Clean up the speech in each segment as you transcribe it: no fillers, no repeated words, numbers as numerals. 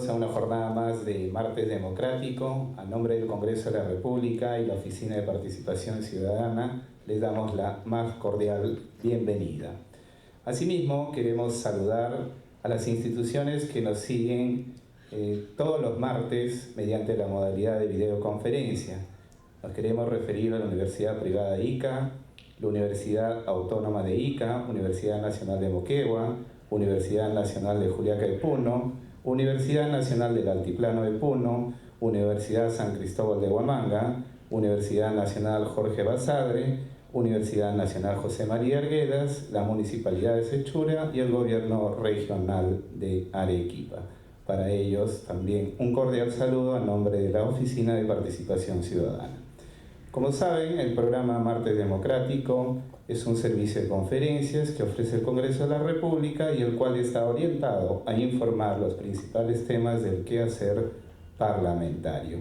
Bienvenidos a una jornada más de Martes Democrático. A nombre del Congreso de la República y la Oficina de Participación Ciudadana, les damos la más cordial bienvenida. Asimismo, queremos saludar a las instituciones que nos siguen todos los martes mediante la modalidad de videoconferencia. Nos queremos referir a la Universidad Privada de Ica, la Universidad Autónoma de Ica, Universidad Nacional de Moquegua, Universidad Nacional de Juliaca de Puno, Universidad Nacional del Altiplano de Puno, Universidad San Cristóbal de Huamanga, Universidad Nacional Jorge Basadre, Universidad Nacional José María Arguedas, la Municipalidad de Sechura y el Gobierno Regional de Arequipa. Para ellos también un cordial saludo a nombre de la Oficina de Participación Ciudadana. Como saben, el programa Martes Democrático es un servicio de conferencias que ofrece el Congreso de la República y el cual está orientado a informar los principales temas del quehacer parlamentario.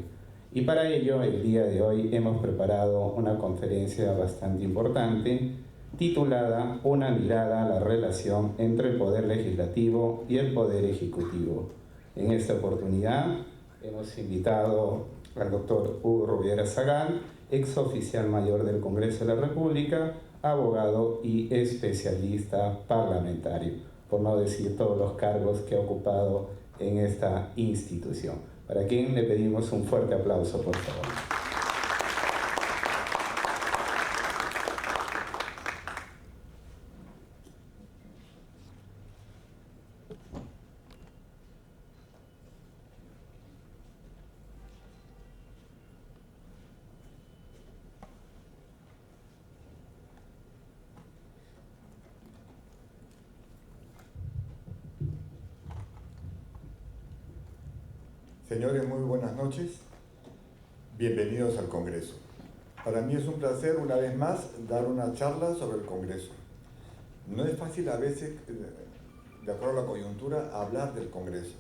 Y para ello, el día de hoy hemos preparado una conferencia bastante importante titulada Una mirada a la relación entre el Poder Legislativo y el Poder Ejecutivo. En esta oportunidad hemos invitado al doctor Hugo Rubiera Zagal, ex oficial mayor del Congreso de la República, abogado y especialista parlamentario, por no decir todos los cargos que ha ocupado en esta institución, para quien le pedimos un fuerte aplauso, por favor. Señores, muy buenas noches. Bienvenidos al Congreso. Para mí es un placer, una vez más, dar una charla sobre el Congreso. No es fácil a veces, de acuerdo a la coyuntura, hablar del Congreso.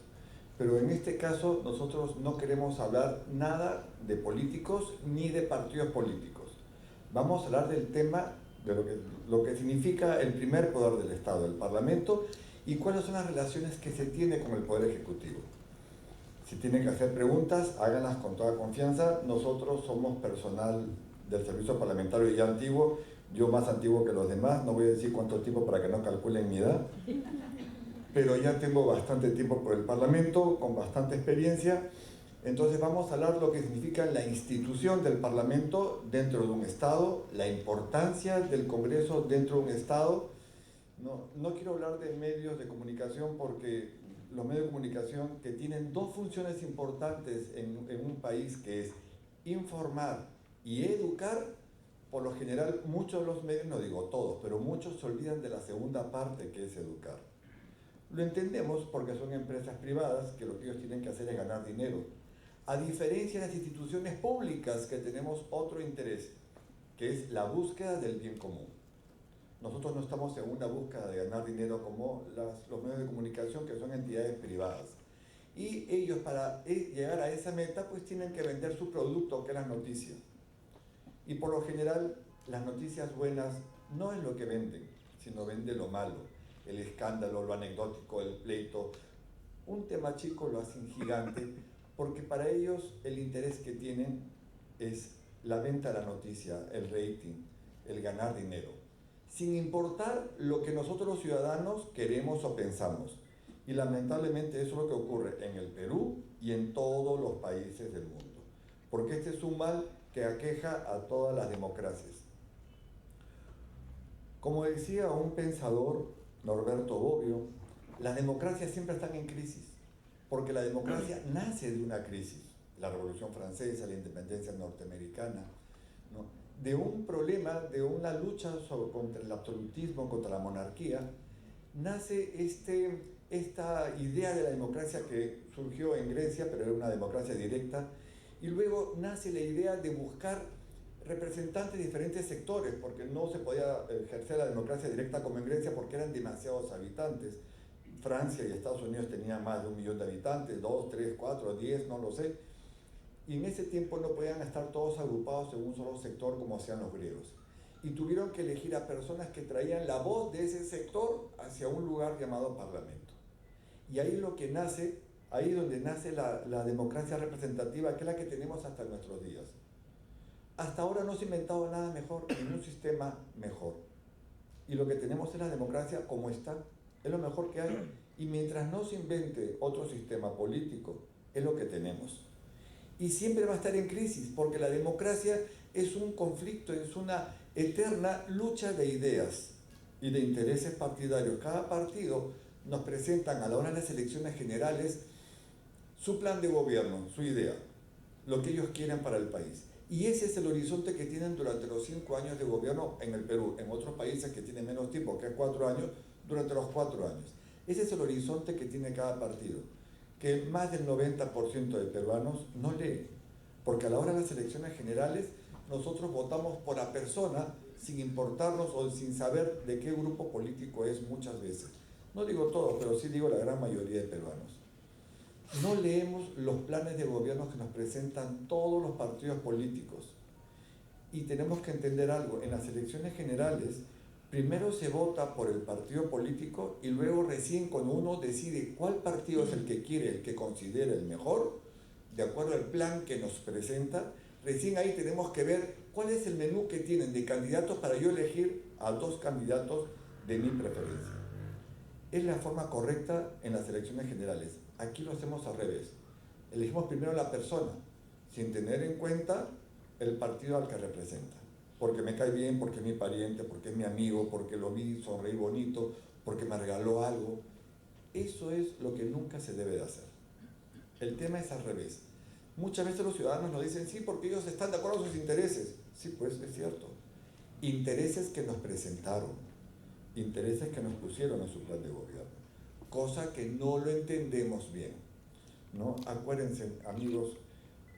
Pero en este caso, nosotros no queremos hablar nada de políticos ni de partidos políticos. Vamos a hablar del tema de lo que significa el primer poder del Estado, el Parlamento, y cuáles son las relaciones que se tiene con el Poder Ejecutivo. Si tienen que hacer preguntas, háganlas con toda confianza. Nosotros somos personal del servicio parlamentario ya antiguo, yo más antiguo que los demás, no voy a decir cuánto tiempo para que no calculen mi edad, pero ya tengo bastante tiempo por el Parlamento, con bastante experiencia. Entonces vamos a hablar lo que significa la institución del Parlamento dentro de un Estado, la importancia del Congreso dentro de un Estado. No quiero hablar de medios de comunicación porque los medios de comunicación que tienen dos funciones importantes en un país, que es informar y educar, por lo general muchos de los medios, no digo todos, pero muchos se olvidan de la segunda parte, que es educar. Lo entendemos porque son empresas privadas que lo que ellos tienen que hacer es ganar dinero, a diferencia de las instituciones públicas que tenemos otro interés, que es la búsqueda del bien común. Nosotros no estamos en una búsqueda de ganar dinero como los medios de comunicación, que son entidades privadas. Y ellos, para llegar a esa meta, pues tienen que vender su producto, que es la noticia. Y por lo general, las noticias buenas no es lo que venden, sino vende lo malo, el escándalo, lo anecdótico, el pleito. Un tema chico lo hacen gigante, porque para ellos el interés que tienen es la venta de la noticia, el rating, el ganar dinero, sin importar lo que nosotros los ciudadanos queremos o pensamos. Y lamentablemente eso es lo que ocurre en el Perú y en todos los países del mundo, porque este es un mal que aqueja a todas las democracias. Como decía un pensador, Norberto Bobbio, las democracias siempre están en crisis, porque la democracia nace de una crisis. La Revolución Francesa, la independencia norteamericana, ¿no? De un problema, de una lucha contra el absolutismo, contra la monarquía, nace esta idea de la democracia que surgió en Grecia, pero era una democracia directa, y luego nace la idea de buscar representantes de diferentes sectores, porque no se podía ejercer la democracia directa como en Grecia porque eran demasiados habitantes. Francia y Estados Unidos tenían más de 1 millón de habitantes, 2, 3, 4, 10, no lo sé. Y en ese tiempo no podían estar todos agrupados en un solo sector como hacían los griegos. Y tuvieron que elegir a personas que traían la voz de ese sector hacia un lugar llamado Parlamento. Y ahí lo que nace Ahí es donde nace la democracia representativa, que es la que tenemos hasta nuestros días. Hasta ahora no se ha inventado nada mejor, ningún sistema mejor. Y lo que tenemos es la democracia como está, es lo mejor que hay. Y mientras no se invente otro sistema político, es lo que tenemos. Y siempre va a estar en crisis, porque la democracia es un conflicto, es una eterna lucha de ideas y de intereses partidarios. Cada partido nos presentan a la hora de las elecciones generales su plan de gobierno, su idea, lo que ellos quieren para el país. Y ese es el horizonte que tienen durante los 5 años de gobierno en el Perú. En otros países que tienen menos tiempo, que es 4 años, durante los 4 años. Ese es el horizonte que tiene cada partido, que más del 90% de peruanos no lee, porque a la hora de las elecciones generales nosotros votamos por la persona sin importarnos o sin saber de qué grupo político es muchas veces. No digo todo, pero sí digo la gran mayoría de peruanos. No leemos los planes de gobierno que nos presentan todos los partidos políticos. Y tenemos que entender algo, en las elecciones generales, primero se vota por el partido político y luego recién cuando uno decide cuál partido es el que quiere, el que considera el mejor, de acuerdo al plan que nos presenta, recién ahí tenemos que ver cuál es el menú que tienen de candidatos para yo elegir a 2 candidatos de mi preferencia. Es la forma correcta en las elecciones generales. Aquí lo hacemos al revés. Elegimos primero a la persona, sin tener en cuenta el partido al que representa. Porque me cae bien, porque es mi pariente, porque es mi amigo, porque lo vi sonreír bonito, porque me regaló algo. Eso es lo que nunca se debe de hacer. El tema es al revés. Muchas veces los ciudadanos nos dicen, sí, porque ellos están de acuerdo con sus intereses. Sí, pues es cierto. Intereses que nos presentaron, intereses que nos pusieron en su plan de gobierno, cosa que no lo entendemos bien, ¿no? Acuérdense, amigos,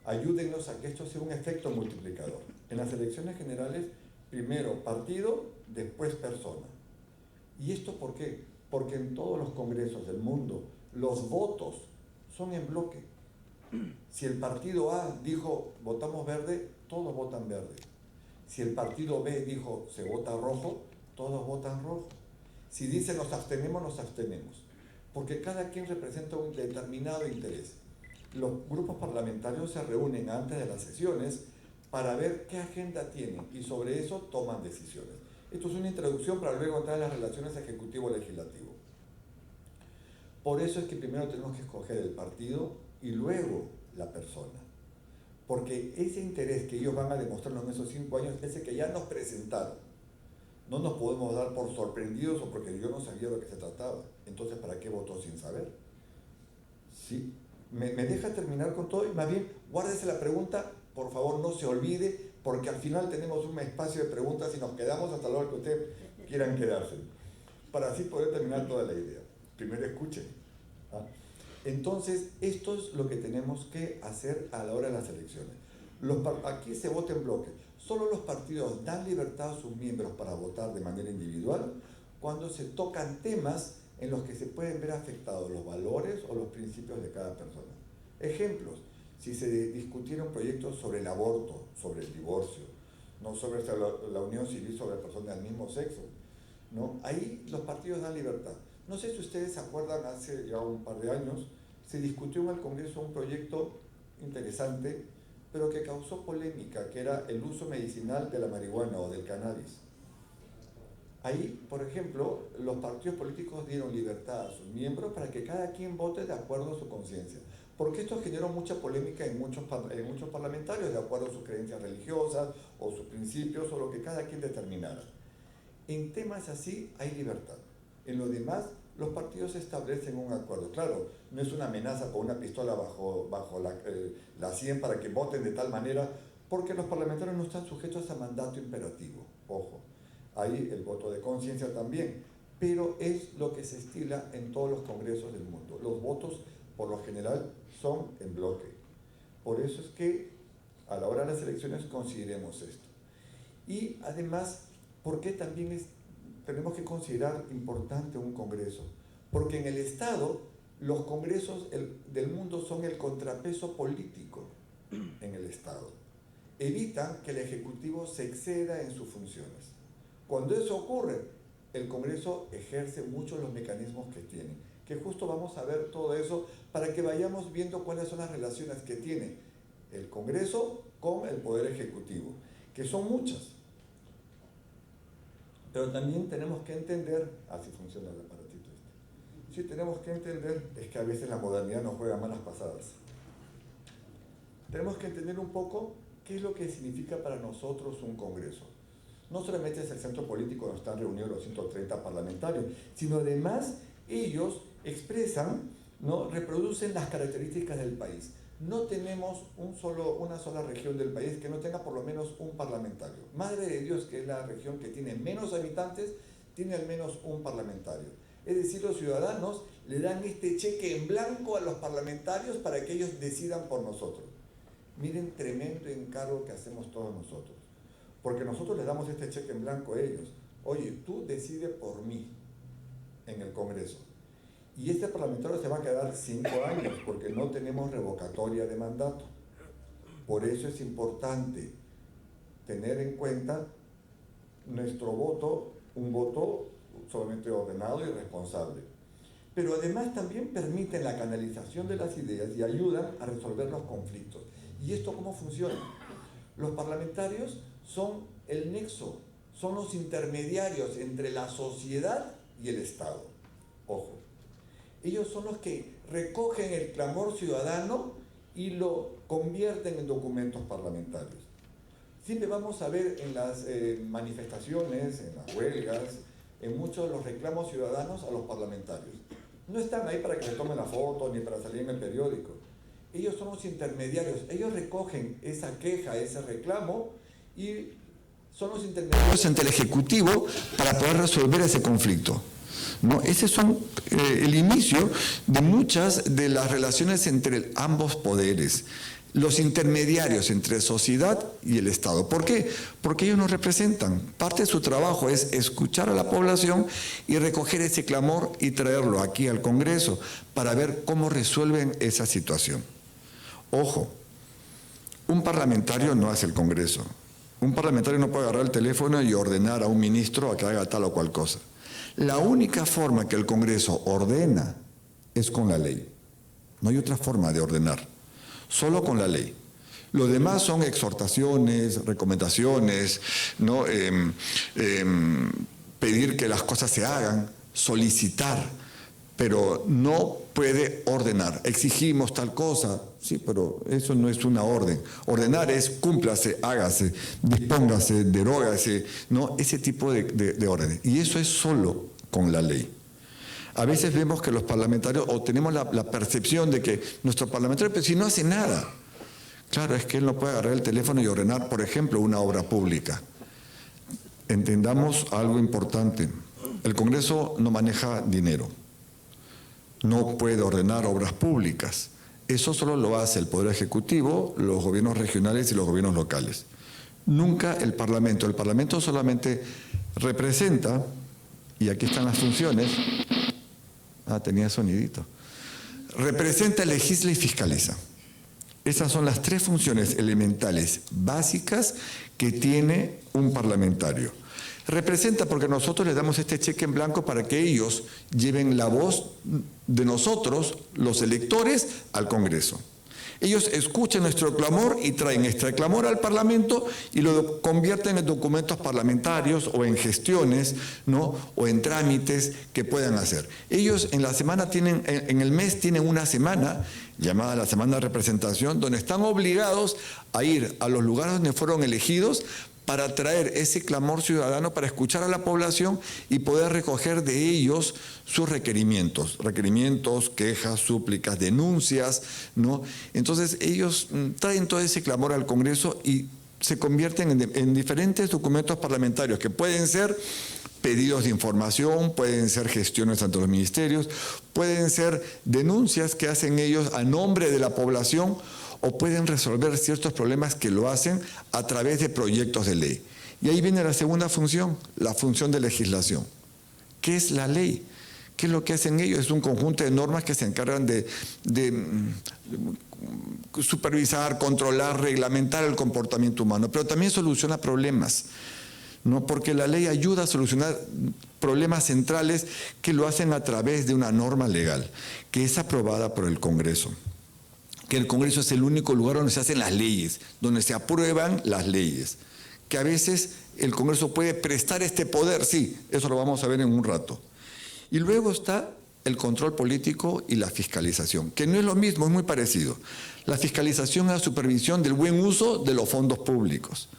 ayúdennos a que esto sea un efecto multiplicador. En las elecciones generales, primero partido, después persona. ¿Y esto por qué? Porque en todos los congresos del mundo los votos son en bloque. Si el partido A dijo votamos verde, todos votan verde. Si el partido B dijo se vota rojo, todos votan rojo. Si dice nos abstenemos, nos abstenemos. Porque cada quien representa un determinado interés. Los grupos parlamentarios se reúnen antes de las sesiones para ver qué agenda tienen y sobre eso toman decisiones. Esto es una introducción para luego entrar en las relaciones ejecutivo-legislativo. Por eso es que primero tenemos que escoger el partido y luego la persona. Porque ese interés que ellos van a demostrarnos en esos 5 años es el que ya nos presentaron. No nos podemos dar por sorprendidos o porque yo no sabía de lo que se trataba. Entonces, ¿para qué votó sin saber? ¿Sí? ¿Me deja terminar con todo? Y más bien, guárdese la pregunta, por favor, no se olvide, porque al final tenemos un espacio de preguntas y nos quedamos hasta la hora que ustedes quieran quedarse. Para así poder terminar toda la idea. Primero escuchen. ¿Ah? Entonces, esto es lo que tenemos que hacer a la hora de las elecciones. Aquí se vota en bloque. Solo los partidos dan libertad a sus miembros para votar de manera individual cuando se tocan temas en los que se pueden ver afectados los valores o los principios de cada persona. Ejemplos, si se discutieron proyectos sobre el aborto, sobre el divorcio, no sobre la unión civil sobre personas del mismo sexo, ¿no? Ahí los partidos dan libertad. No sé si ustedes se acuerdan, hace ya un par de años, se discutió en el Congreso un proyecto interesante, pero que causó polémica, que era el uso medicinal de la marihuana o del cannabis. Ahí, por ejemplo, los partidos políticos dieron libertad a sus miembros para que cada quien vote de acuerdo a su conciencia. Porque esto generó mucha polémica en muchos parlamentarios, de acuerdo a sus creencias religiosas o sus principios o lo que cada quien determinara. En temas así hay libertad. En lo demás, los partidos establecen un acuerdo. Claro, no es una amenaza con una pistola bajo la sien para que voten de tal manera, porque los parlamentarios no están sujetos a mandato imperativo. Ojo, hay el voto de conciencia también, pero es lo que se estila en todos los congresos del mundo. Los votos, por lo general, son en bloque. Por eso es que a la hora de las elecciones consideremos esto. Y además, ¿por qué también tenemos que considerar importante un congreso? Porque en el Estado, los congresos del mundo son el contrapeso político en el Estado. Evitan que el Ejecutivo se exceda en sus funciones. Cuando eso ocurre, el Congreso ejerce mucho los mecanismos que tiene, que justo vamos a ver todo eso para que vayamos viendo cuáles son las relaciones que tiene el Congreso con el Poder Ejecutivo, que son muchas. Pero también tenemos que entender, así funciona el aparatito este, sí tenemos que entender, es que a veces la modernidad nos juega malas pasadas. Tenemos que entender un poco qué es lo que significa para nosotros un Congreso. No solamente es el centro político donde están reunidos los 130 parlamentarios, sino además ellos expresan, ¿no?, reproducen las características del país. No tenemos una sola región del país que no tenga por lo menos un parlamentario. Madre de Dios, que es la región que tiene menos habitantes, tiene al menos un parlamentario. Es decir, los ciudadanos le dan este cheque en blanco a los parlamentarios para que ellos decidan por nosotros. Miren, tremendo encargo que hacemos todos nosotros. Porque nosotros les damos este cheque en blanco a ellos. Oye, tú decides por mí en el Congreso. Y este parlamentario se va a quedar 5 años porque no tenemos revocatoria de mandato. Por eso es importante tener en cuenta nuestro voto, un voto solamente ordenado y responsable. Pero además también permiten la canalización de las ideas y ayudan a resolver los conflictos. ¿Y esto cómo funciona? Los parlamentarios son el nexo, son los intermediarios entre la sociedad y el Estado. Ojo. Ellos son los que recogen el clamor ciudadano y lo convierten en documentos parlamentarios. Siempre vamos a ver en las manifestaciones, en las huelgas, en muchos de los reclamos ciudadanos a los parlamentarios. No están ahí para que se tomen la foto ni para salir en el periódico. Ellos son los intermediarios, ellos recogen esa queja, ese reclamo y son los intermediarios ante el Ejecutivo para poder resolver ese conflicto. ¿No? Ese son el inicio de muchas de las relaciones entre ambos poderes, los intermediarios entre sociedad y el Estado. ¿Por qué? Porque ellos nos representan. Parte de su trabajo es escuchar a la población y recoger ese clamor y traerlo aquí al Congreso para ver cómo resuelven esa situación. Ojo, un parlamentario no hace el Congreso. Un parlamentario no puede agarrar el teléfono y ordenar a un ministro a que haga tal o cual cosa. La única forma que el Congreso ordena es con la ley. No hay otra forma de ordenar, solo con la ley. Lo demás son exhortaciones, recomendaciones, ¿no? Pedir que las cosas se hagan, solicitar, pero no puede ordenar. Exigimos tal cosa, sí, pero eso no es una orden. Ordenar es cúmplase, hágase, dispóngase, derógase, ¿no? Ese tipo de órdenes. Y eso es solo con la ley. A veces vemos que los parlamentarios, o tenemos la percepción de que nuestro parlamentario, pero si no hace nada. Claro, es que él no puede agarrar el teléfono y ordenar, por ejemplo, una obra pública. Entendamos algo importante. El Congreso no maneja dinero. No puede ordenar obras públicas. Eso solo lo hace el Poder Ejecutivo, los gobiernos regionales y los gobiernos locales. Nunca el Parlamento. El Parlamento solamente representa, y aquí están las funciones, tenía sonidito, representa, legisla y fiscaliza. Esas son las 3 funciones elementales, básicas, que tiene un parlamentario. Representa porque nosotros les damos este cheque en blanco para que ellos lleven la voz de nosotros, los electores, al Congreso. Ellos escuchan nuestro clamor y traen este clamor al Parlamento y lo convierten en documentos parlamentarios o en gestiones, ¿no? O en trámites que puedan hacer. Ellos en la semana en el mes tienen una semana llamada la Semana de Representación, donde están obligados a ir a los lugares donde fueron elegidos para traer ese clamor ciudadano, para escuchar a la población y poder recoger de ellos sus requerimientos, quejas, súplicas, denuncias, ¿no? Entonces ellos traen todo ese clamor al Congreso y se convierten en diferentes documentos parlamentarios que pueden ser pedidos de información, pueden ser gestiones ante los ministerios, pueden ser denuncias que hacen ellos a nombre de la población, o pueden resolver ciertos problemas que lo hacen a través de proyectos de ley. Y ahí viene la segunda función, la función de legislación. ¿Qué es la ley? ¿Qué es lo que hacen ellos? Es un conjunto de normas que se encargan de supervisar, controlar, reglamentar el comportamiento humano, pero también soluciona problemas, ¿no? Porque la ley ayuda a solucionar problemas centrales que lo hacen a través de una norma legal que es aprobada por el Congreso. Que el Congreso es el único lugar donde se hacen las leyes, donde se aprueban las leyes. Que a veces el Congreso puede prestar este poder, sí, eso lo vamos a ver en un rato. Y luego está el control político y la fiscalización, que no es lo mismo, es muy parecido. La fiscalización es la supervisión del buen uso de los fondos públicos.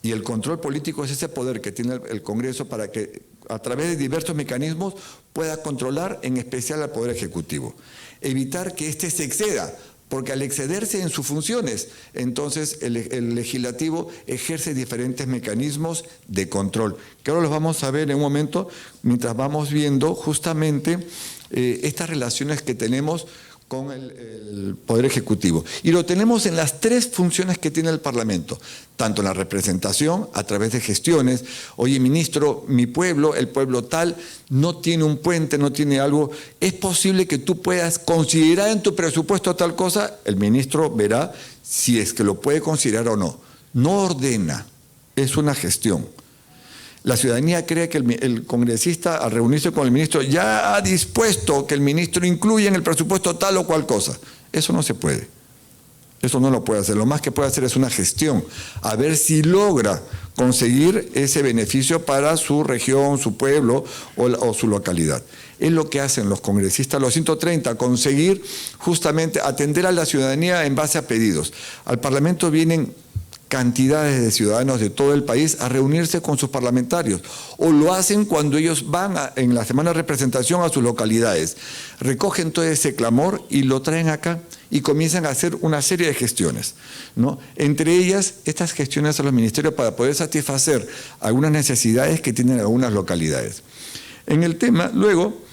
Y el control político es ese poder que tiene el Congreso para que a través de diversos mecanismos pueda controlar en especial al Poder Ejecutivo. Evitar que éste se exceda, porque al excederse en sus funciones, entonces el legislativo ejerce diferentes mecanismos de control, que ahora los vamos a ver en un momento mientras vamos viendo justamente estas relaciones que tenemos con el Poder Ejecutivo. Y lo tenemos en las tres funciones que tiene el Parlamento, tanto en la representación, a través de gestiones. Oye, ministro, mi pueblo, el pueblo tal, no tiene un puente, no tiene algo. ¿Es posible que tú puedas considerar en tu presupuesto tal cosa? El ministro verá si es que lo puede considerar o no. No ordena, es una gestión. La ciudadanía cree que el congresista, al reunirse con el ministro, ya ha dispuesto que el ministro incluya en el presupuesto tal o cual cosa. Eso no se puede. Eso no lo puede hacer. Lo más que puede hacer es una gestión, a ver si logra conseguir ese beneficio para su región, su pueblo o su localidad. Es lo que hacen los congresistas, los 130, conseguir justamente atender a la ciudadanía en base a pedidos. Al Parlamento vienen cantidades de ciudadanos de todo el país a reunirse con sus parlamentarios, o lo hacen cuando ellos van en la semana de representación a sus localidades, recogen todo ese clamor y lo traen acá y comienzan a hacer una serie de gestiones, ¿no? Entre ellas, estas gestiones a los ministerios para poder satisfacer algunas necesidades que tienen algunas localidades. En el tema, luego,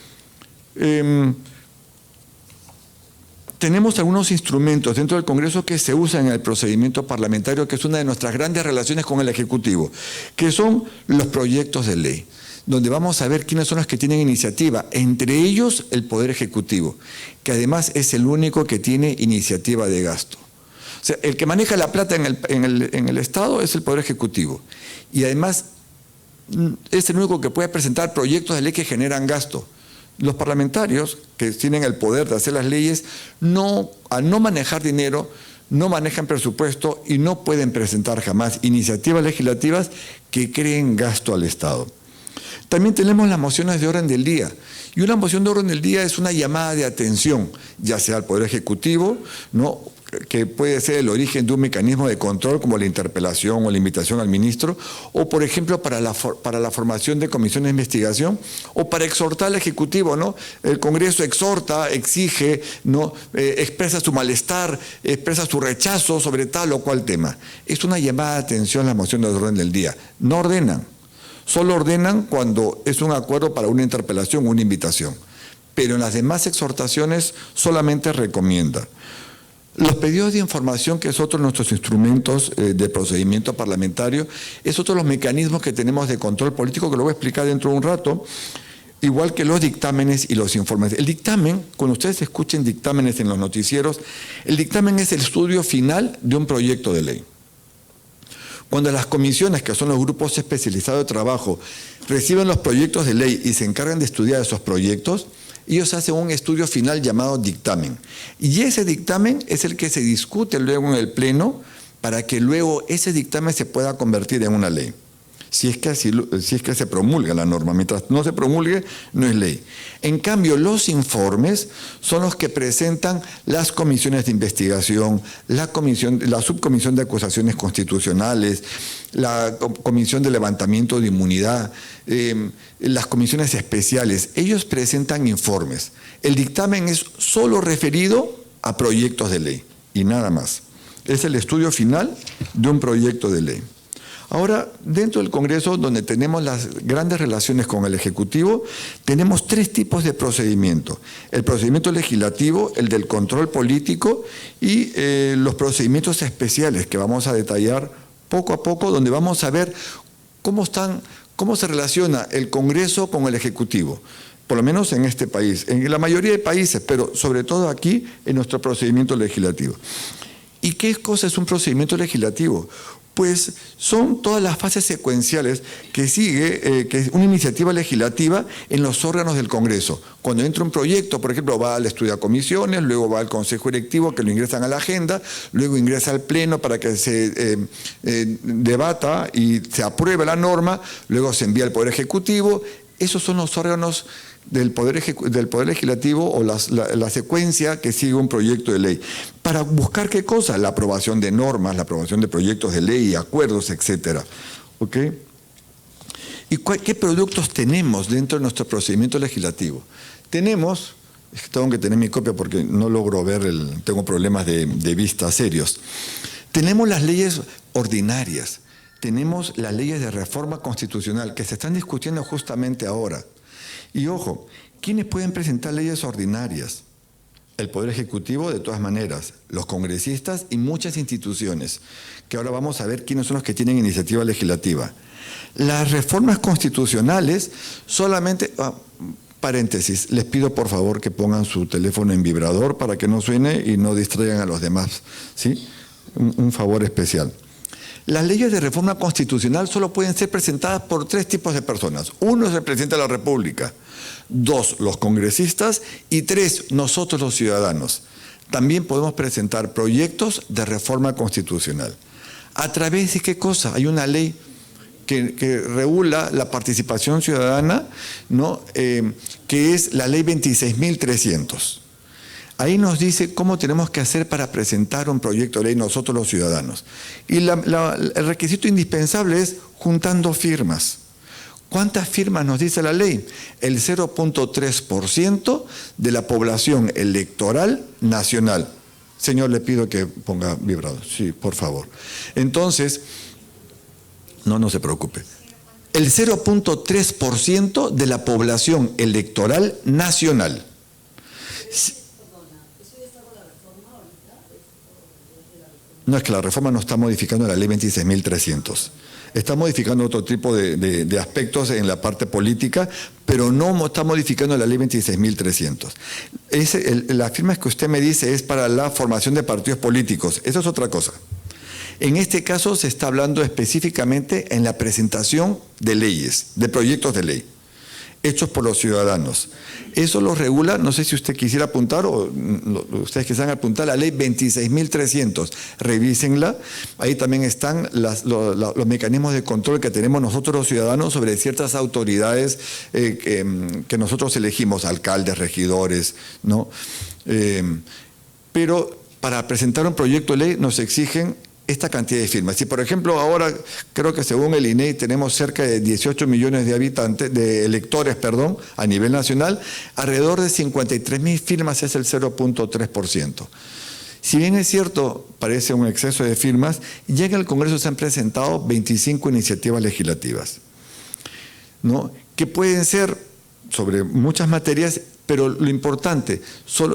tenemos algunos instrumentos dentro del Congreso que se usan en el procedimiento parlamentario, que es una de nuestras grandes relaciones con el Ejecutivo, que son los proyectos de ley, donde vamos a ver quiénes son los que tienen iniciativa, entre ellos el Poder Ejecutivo, que además es el único que tiene iniciativa de gasto. O sea, el que maneja la plata en el Estado es el Poder Ejecutivo, y además es el único que puede presentar proyectos de ley que generan gasto. Los parlamentarios, que tienen el poder de hacer las leyes, al no manejar dinero, no manejan presupuesto y no pueden presentar jamás iniciativas legislativas que creen gasto al Estado. También tenemos las mociones de orden del día. Y una moción de orden del día es una llamada de atención, ya sea al Poder Ejecutivo, ¿no?, que puede ser el origen de un mecanismo de control como la interpelación o la invitación al ministro, o por ejemplo para la formación de comisiones de investigación, o para exhortar al Ejecutivo, ¿no? El Congreso exhorta, exige, ¿no?, expresa su malestar, expresa su rechazo sobre tal o cual tema. Es una llamada de atención a la moción de orden del día. No ordenan, solo ordenan cuando es un acuerdo para una interpelación o una invitación, pero en las demás exhortaciones solamente recomienda. Los pedidos de información, que es otro de nuestros instrumentos de procedimiento parlamentario, es otro de los mecanismos que tenemos de control político, que lo voy a explicar dentro de un rato, igual que los dictámenes y los informes. El dictamen, cuando ustedes escuchen dictámenes en los noticieros, el dictamen es el estudio final de un proyecto de ley. Cuando las comisiones, que son los grupos especializados de trabajo, reciben los proyectos de ley y se encargan de estudiar esos proyectos, ellos hacen un estudio final llamado dictamen. Y ese dictamen es el que se discute luego en el Pleno para que luego ese dictamen se pueda convertir en una ley. Si es que se promulga la norma. Mientras no se promulgue, no es ley. En cambio, los informes son los que presentan las comisiones de investigación, la subcomisión de acusaciones constitucionales, la comisión de levantamiento de inmunidad, las comisiones especiales. Ellos presentan informes. El dictamen es solo referido a proyectos de ley y nada más. Es el estudio final de un proyecto de ley. Ahora, dentro del Congreso, donde tenemos las grandes relaciones con el Ejecutivo, tenemos tres tipos de procedimiento. El procedimiento legislativo, el del control político y los procedimientos especiales que vamos a detallar poco a poco, donde vamos a ver cómo se relaciona el Congreso con el Ejecutivo, por lo menos en este país, en la mayoría de países, pero sobre todo aquí en nuestro procedimiento legislativo. ¿Y qué cosa es un procedimiento legislativo? Pues son todas las fases secuenciales que sigue que es una iniciativa legislativa en los órganos del Congreso. Cuando entra un proyecto, por ejemplo, va al estudio de comisiones, luego va al Consejo Directivo que lo ingresan a la agenda, luego ingresa al Pleno para que se debata y se apruebe la norma, luego se envía al Poder Ejecutivo. Esos son los órganos del Poder Legislativo o la secuencia que sigue un proyecto de ley. ¿Para buscar qué cosa? La aprobación de normas, la aprobación de proyectos de ley, acuerdos, etcétera. ¿Ok? ¿Y qué productos tenemos dentro de nuestro procedimiento legislativo? Tenemos, tengo que tener mi copia porque no logro ver, tengo problemas de vista serios. Tenemos las leyes ordinarias, tenemos las leyes de reforma constitucional que se están discutiendo justamente ahora. Y ojo, ¿quiénes pueden presentar leyes ordinarias? El Poder Ejecutivo, de todas maneras, los congresistas y muchas instituciones, que ahora vamos a ver quiénes son los que tienen iniciativa legislativa. Las reformas constitucionales solamente... paréntesis, les pido por favor que pongan su teléfono en vibrador para que no suene y no distraigan a los demás, ¿sí? Un favor especial. Las leyes de reforma constitucional solo pueden ser presentadas por 3 tipos de personas. 1 es el presidente de la República, 2 los congresistas y 3 nosotros los ciudadanos. También podemos presentar proyectos de reforma constitucional. ¿A través de qué cosa? Hay una ley que regula la participación ciudadana, ¿no? Que es la ley 26.300. Ahí nos dice cómo tenemos que hacer para presentar un proyecto de ley nosotros los ciudadanos. Y el requisito indispensable es juntando firmas. ¿Cuántas firmas nos dice la ley? El 0.3% de la población electoral nacional. Señor, le pido que ponga vibrador. Sí, por favor. Entonces, no se preocupe. El 0.3% de la población electoral nacional. No, es que la reforma no está modificando la ley 26.300. Está modificando otro tipo de aspectos en la parte política, pero no está modificando la ley 26.300. Las firmas que usted me dice es para la formación de partidos políticos. Eso es otra cosa. En este caso se está hablando específicamente en la presentación de leyes, de proyectos de ley, hechos por los ciudadanos. Eso lo regula, no sé si usted quisiera apuntar o ustedes quisieran apuntar, la ley 26.300. Revísenla. Ahí también están los mecanismos de control que tenemos nosotros los ciudadanos sobre ciertas autoridades que nosotros elegimos, alcaldes, regidores, ¿no? Pero para presentar un proyecto de ley nos exigen esta cantidad de firmas. Si, por ejemplo, ahora creo que según el INEI tenemos cerca de 18 millones de habitantes, de electores, perdón, a nivel nacional, alrededor de 53.000 firmas es el 0.3%. Si bien es cierto, parece un exceso de firmas, ya en el Congreso se han presentado 25 iniciativas legislativas, ¿no? Que pueden ser sobre muchas materias, pero lo importante,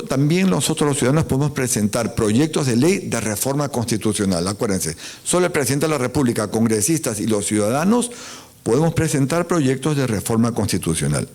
también nosotros los ciudadanos podemos presentar proyectos de ley de reforma constitucional. Acuérdense, solo el presidente de la República, congresistas y los ciudadanos podemos presentar proyectos de reforma constitucional.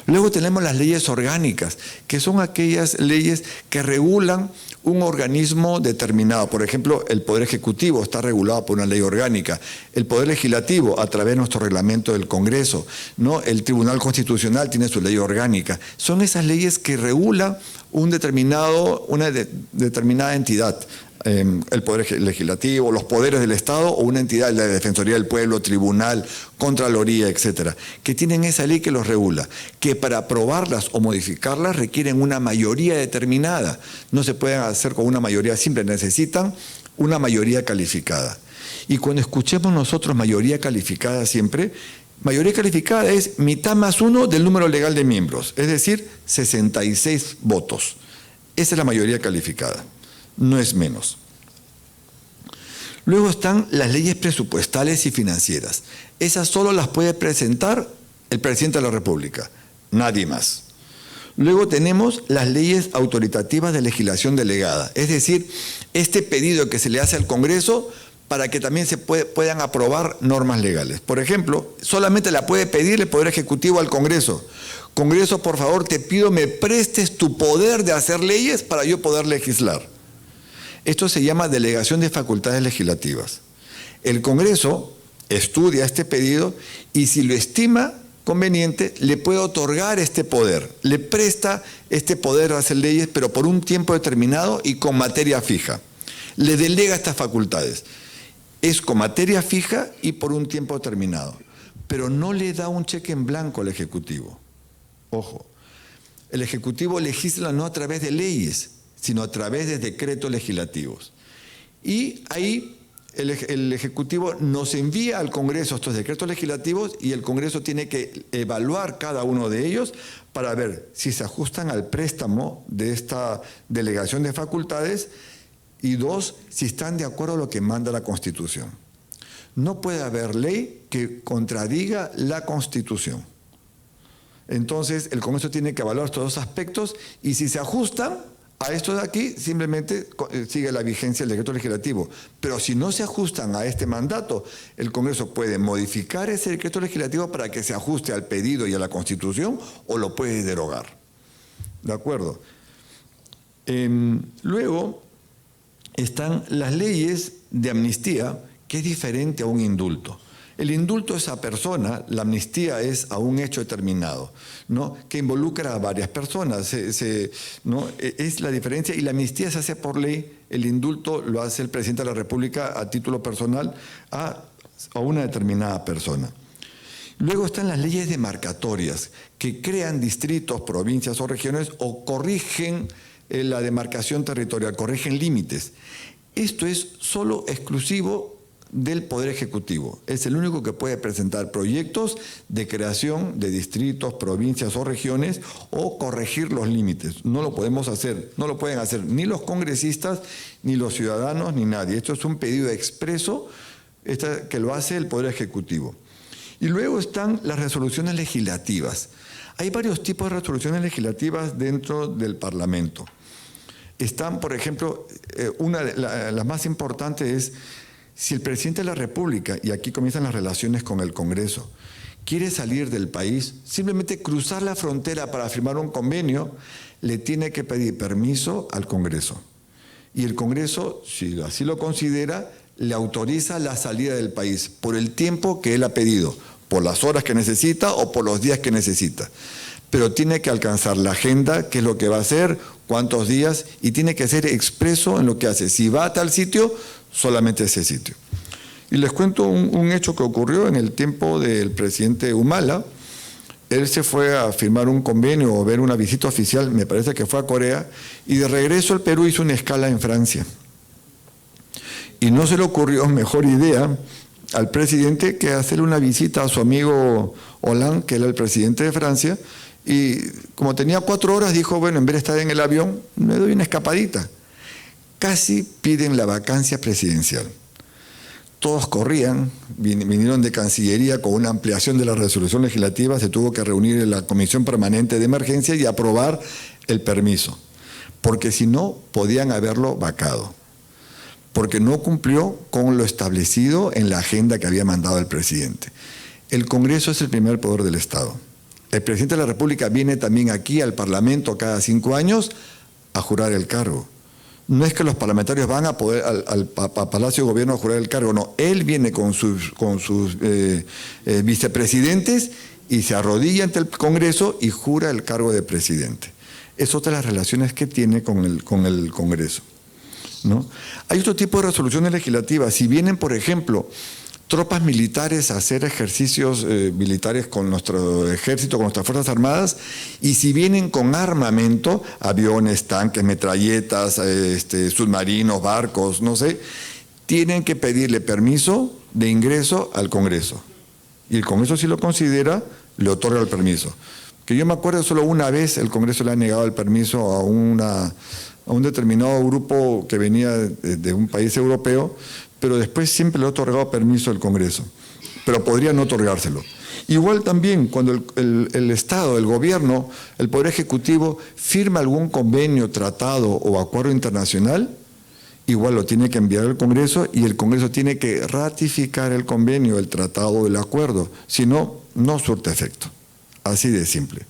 Luego tenemos las leyes orgánicas, que son aquellas leyes que regulan un organismo determinado. Por ejemplo, el Poder Ejecutivo está regulado por una ley orgánica, el Poder Legislativo a través de nuestro reglamento del Congreso, ¿no? El Tribunal Constitucional tiene su ley orgánica. Son esas leyes que regulan una determinada entidad. El Poder Legislativo, los poderes del Estado o una entidad, la Defensoría del Pueblo, Tribunal, Contraloría, etcétera, que tienen esa ley que los regula, que para aprobarlas o modificarlas requieren una mayoría determinada. No se pueden hacer con una mayoría simple, necesitan una mayoría calificada. Y cuando escuchemos nosotros mayoría calificada siempre, mayoría calificada es mitad más 1 del número legal de miembros, es decir, 66 votos. Esa es la mayoría calificada. No es menos. Luego están las leyes presupuestales y financieras. Esas solo las puede presentar el presidente de la República, nadie más. Luego tenemos las leyes autoritativas de legislación delegada, es decir, este pedido que se le hace al Congreso para que también se puedan aprobar normas legales. Por ejemplo, solamente la puede pedir el Poder Ejecutivo al Congreso. Congreso, por favor, te pido me prestes tu poder de hacer leyes para yo poder legislar. Esto se llama delegación de facultades legislativas. El Congreso estudia este pedido y si lo estima conveniente, le puede otorgar este poder, le presta este poder a hacer leyes, pero por un tiempo determinado y con materia fija. Le delega estas facultades. Es con materia fija y por un tiempo determinado, pero no le da un cheque en blanco al Ejecutivo. Ojo, el Ejecutivo legisla no a través de leyes, sino a través de decretos legislativos. Y ahí el Ejecutivo nos envía al Congreso estos decretos legislativos y el Congreso tiene que evaluar cada uno de ellos para ver si se ajustan al préstamo de esta delegación de facultades y dos, si están de acuerdo a lo que manda la Constitución. No puede haber ley que contradiga la Constitución. Entonces, el Congreso tiene que evaluar estos dos aspectos y si se ajustan a esto de aquí, simplemente sigue la vigencia del decreto legislativo. Pero si no se ajustan a este mandato, el Congreso puede modificar ese decreto legislativo para que se ajuste al pedido y a la Constitución o lo puede derogar. ¿De acuerdo? Luego están las leyes de amnistía, que es diferente a un indulto. El indulto es a persona, la amnistía es a un hecho determinado, ¿no? Que involucra a varias personas, ¿no? Es la diferencia, y la amnistía se hace por ley, el indulto lo hace el presidente de la República a título personal a una determinada persona. Luego están las leyes demarcatorias, que crean distritos, provincias o regiones o corrigen la demarcación territorial, corrigen límites. Esto es solo exclusivo del Poder Ejecutivo. Es el único que puede presentar proyectos de creación de distritos, provincias o regiones o corregir los límites. No lo podemos hacer, no lo pueden hacer ni los congresistas, ni los ciudadanos, ni nadie. Esto es un pedido expreso que lo hace el Poder Ejecutivo. Y luego están las resoluciones legislativas. Hay varios tipos de resoluciones legislativas dentro del Parlamento. Están, por ejemplo, la más importante es si el presidente de la República, y aquí comienzan las relaciones con el Congreso, quiere salir del país, simplemente cruzar la frontera para firmar un convenio, le tiene que pedir permiso al Congreso. Y el Congreso, si así lo considera, le autoriza la salida del país por el tiempo que él ha pedido, por las horas que necesita o por los días que necesita. Pero tiene que alcanzar la agenda, qué es lo que va a hacer, cuántos días, y tiene que ser expreso en lo que hace. Si va a tal sitio, solamente ese sitio. Y les cuento un hecho que ocurrió en el tiempo del presidente Humala. Él se fue a firmar un convenio o ver una visita oficial, me parece que fue a Corea, y de regreso al Perú hizo una escala en Francia. Y no se le ocurrió mejor idea al presidente que hacer una visita a su amigo Hollande, que era el presidente de Francia, y como tenía 4 horas, dijo, bueno, en vez de estar en el avión, me doy una escapadita. Casi piden la vacancia presidencial. Todos corrían, vinieron de Cancillería con una ampliación de la resolución legislativa, se tuvo que reunir en la Comisión Permanente de Emergencia y aprobar el permiso, porque si no, podían haberlo vacado, porque no cumplió con lo establecido en la agenda que había mandado el presidente. El Congreso es el primer poder del Estado. El presidente de la República viene también aquí al Parlamento cada 5 años a jurar el cargo. No es que los parlamentarios van a poder al Palacio de Gobierno a jurar el cargo, no. Él viene con sus vicepresidentes y se arrodilla ante el Congreso y jura el cargo de presidente. Es otra de las relaciones que tiene con el Congreso, ¿no? Hay otro tipo de resoluciones legislativas. Si vienen, por ejemplo, tropas militares a hacer ejercicios militares con nuestro ejército, con nuestras Fuerzas Armadas, y si vienen con armamento, aviones, tanques, metralletas, submarinos, barcos, no sé, tienen que pedirle permiso de ingreso al Congreso. Y el Congreso, si lo considera, le otorga el permiso. Que yo me acuerdo, solo una vez el Congreso le ha negado el permiso a un determinado grupo que venía de un país europeo, pero después siempre le ha otorgado permiso al Congreso, pero podría no otorgárselo. Igual también cuando el Estado, el gobierno, el Poder Ejecutivo firma algún convenio, tratado o acuerdo internacional, igual lo tiene que enviar al Congreso y el Congreso tiene que ratificar el convenio, el tratado o el acuerdo, si no, no surte efecto. Así de simple.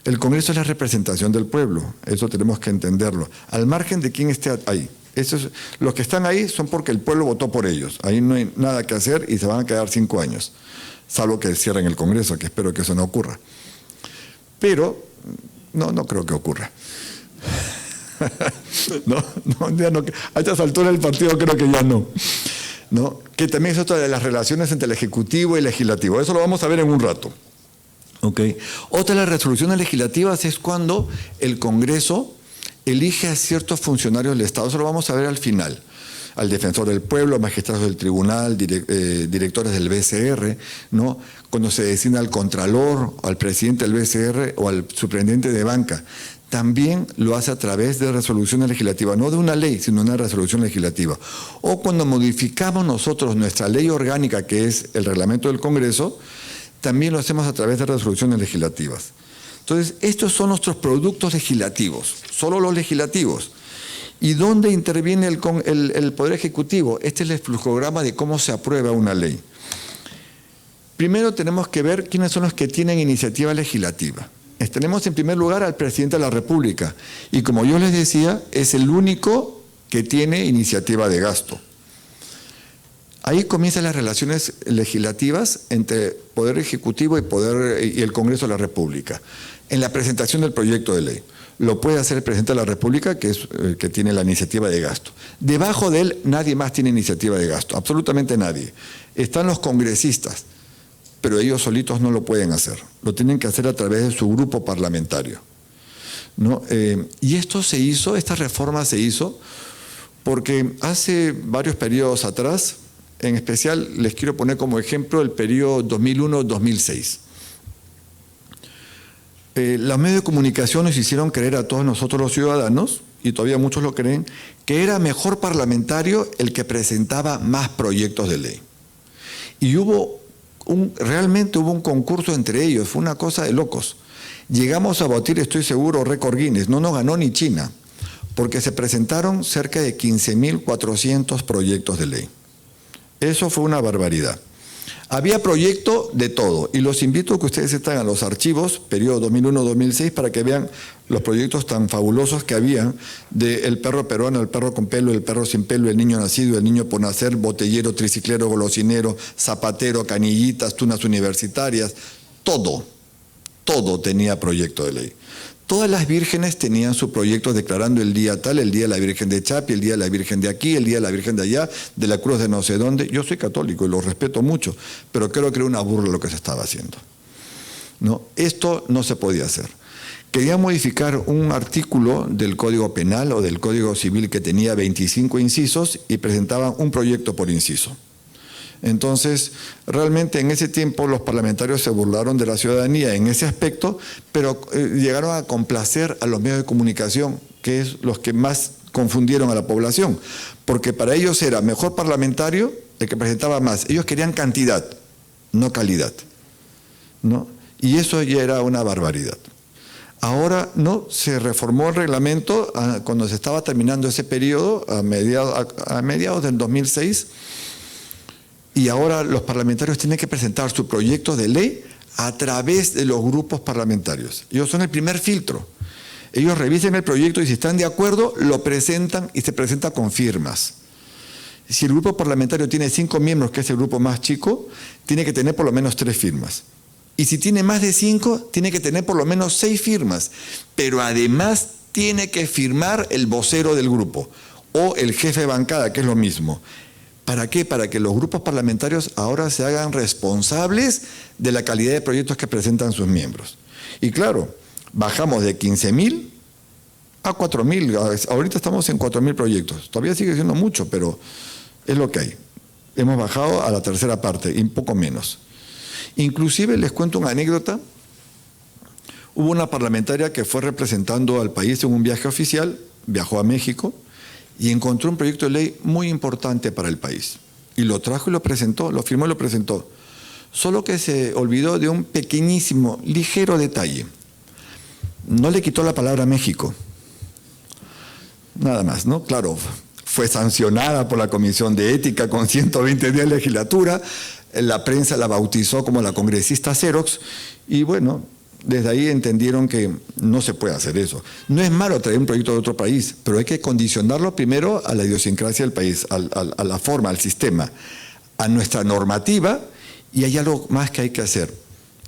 El Congreso es la representación del pueblo, eso tenemos que entenderlo, al margen de quién esté ahí. Los que están ahí son porque el pueblo votó por ellos. Ahí no hay nada que hacer y se van a quedar 5 años. Salvo que cierren el Congreso, que espero que eso no ocurra. Pero no creo que ocurra. Ya no, a estas alturas del partido creo que ya no. Que también es otra de las relaciones entre el Ejecutivo y el Legislativo. Eso lo vamos a ver en un rato. ¿Okay? Otra de las resoluciones legislativas es cuando el Congreso elige a ciertos funcionarios del Estado. Eso lo vamos a ver al final. Al defensor del pueblo, magistrados del tribunal, directores del BCR, cuando se designa al contralor, al presidente del BCR o al superintendente de banca. También lo hace a través de resoluciones legislativas, no de una ley, sino una resolución legislativa. O cuando modificamos nosotros nuestra ley orgánica, que es el reglamento del Congreso, también lo hacemos a través de resoluciones legislativas. Entonces, estos son nuestros productos legislativos, solo los legislativos. ¿Y dónde interviene el Poder Ejecutivo? Este es el flujograma de cómo se aprueba una ley. Primero tenemos que ver quiénes son los que tienen iniciativa legislativa. Tenemos en primer lugar al presidente de la República y como yo les decía, es el único que tiene iniciativa de gasto. Ahí comienzan las relaciones legislativas entre Poder Ejecutivo y el Congreso de la República. En la presentación del proyecto de ley. Lo puede hacer el presidente de la República, que es el que tiene la iniciativa de gasto. Debajo de él, nadie más tiene iniciativa de gasto, absolutamente nadie. Están los congresistas, pero ellos solitos no lo pueden hacer. Lo tienen que hacer a través de su grupo parlamentario. Y esta reforma se hizo porque hace varios periodos atrás, en especial les quiero poner como ejemplo el periodo 2001-2006. Los medios de comunicación nos hicieron creer a todos nosotros los ciudadanos, y todavía muchos lo creen, que era mejor parlamentario el que presentaba más proyectos de ley. Y realmente hubo un concurso entre ellos, fue una cosa de locos. Llegamos a batir, estoy seguro, récord Guinness, no nos ganó ni China, porque se presentaron cerca de 15.400 proyectos de ley. Eso fue una barbaridad. Había proyecto de todo, y los invito a que ustedes estén a los archivos, periodo 2001-2006, para que vean los proyectos tan fabulosos que había del perro peruano, el perro con pelo, el perro sin pelo, el niño nacido, el niño por nacer, botellero, triciclero, golosinero, zapatero, canillitas, tunas universitarias, todo tenía proyecto de ley. Todas las vírgenes tenían su proyecto declarando el día tal, el día de la Virgen de Chapi, el día de la Virgen de aquí, el día de la Virgen de allá, de la Cruz de no sé dónde. Yo soy católico y lo respeto mucho, pero creo que era una burla lo que se estaba haciendo. Esto no se podía hacer. Querían modificar un artículo del Código Penal o del Código Civil que tenía 25 incisos y presentaban un proyecto por inciso. Entonces, realmente en ese tiempo los parlamentarios se burlaron de la ciudadanía en ese aspecto, pero llegaron a complacer a los medios de comunicación, que es los que más confundieron a la población, porque para ellos era mejor parlamentario el que presentaba más. Ellos querían cantidad, no calidad, y eso ya era una barbaridad. Ahora se reformó el reglamento cuando se estaba terminando ese periodo, a mediados del 2006, y ahora los parlamentarios tienen que presentar su proyecto de ley a través de los grupos parlamentarios. Ellos son el primer filtro. Ellos revisan el proyecto y si están de acuerdo, lo presentan y se presenta con firmas. Si el grupo parlamentario tiene 5 miembros, que es el grupo más chico, tiene que tener por lo menos 3 firmas. Y si tiene más de 5, tiene que tener por lo menos 6 firmas. Pero además tiene que firmar el vocero del grupo o el jefe de bancada, que es lo mismo. ¿Para qué? Para que los grupos parlamentarios ahora se hagan responsables de la calidad de proyectos que presentan sus miembros. Y claro, bajamos de 15.000 a 4.000. Ahorita estamos en 4.000 proyectos. Todavía sigue siendo mucho, pero es lo que hay. Hemos bajado a la tercera parte, y un poco menos. Inclusive les cuento una anécdota. Hubo una parlamentaria que fue representando al país en un viaje oficial, viajó a México, y encontró un proyecto de ley muy importante para el país. Y lo trajo y lo presentó, lo firmó y lo presentó. Solo que se olvidó de un pequeñísimo, ligero detalle. No le quitó la palabra México. Nada más, ¿no? Claro, fue sancionada por la Comisión de Ética con 120 días de legislatura. La prensa la bautizó como la congresista Xerox. Y bueno, desde ahí entendieron que no se puede hacer eso. No es malo traer un proyecto de otro país, pero hay que condicionarlo primero a la idiosincrasia del país, a la forma, al sistema, a nuestra normativa, y hay algo más que hay que hacer: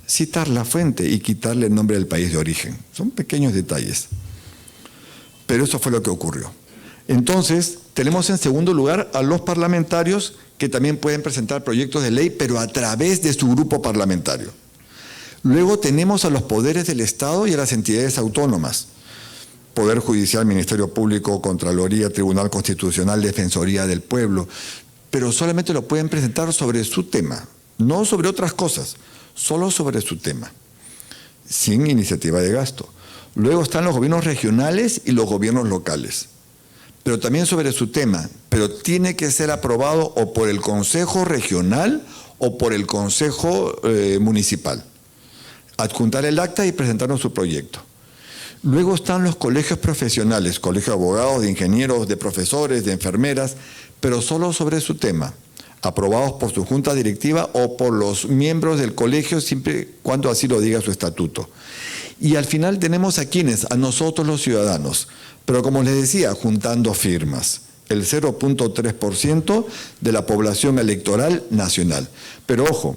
citar la fuente y quitarle el nombre del país de origen. Son pequeños detalles. Pero eso fue lo que ocurrió. Entonces, tenemos en segundo lugar a los parlamentarios que también pueden presentar proyectos de ley, pero a través de su grupo parlamentario. Luego tenemos a los poderes del Estado y a las entidades autónomas: Poder Judicial, Ministerio Público, Contraloría, Tribunal Constitucional, Defensoría del Pueblo, pero solamente lo pueden presentar sobre su tema, no sobre otras cosas, solo sobre su tema, sin iniciativa de gasto. Luego están los gobiernos regionales y los gobiernos locales, pero también sobre su tema, pero tiene que ser aprobado o por el Consejo Regional o por el Consejo Municipal. Adjuntar el acta y presentarnos su proyecto. Luego están los colegios profesionales, colegios de abogados, de ingenieros, de profesores, de enfermeras, pero solo sobre su tema, aprobados por su junta directiva o por los miembros del colegio, siempre cuando así lo diga su estatuto. Y al final tenemos a quienes, a nosotros los ciudadanos, pero como les decía, juntando firmas, el 0.3% de la población electoral nacional. Pero ojo,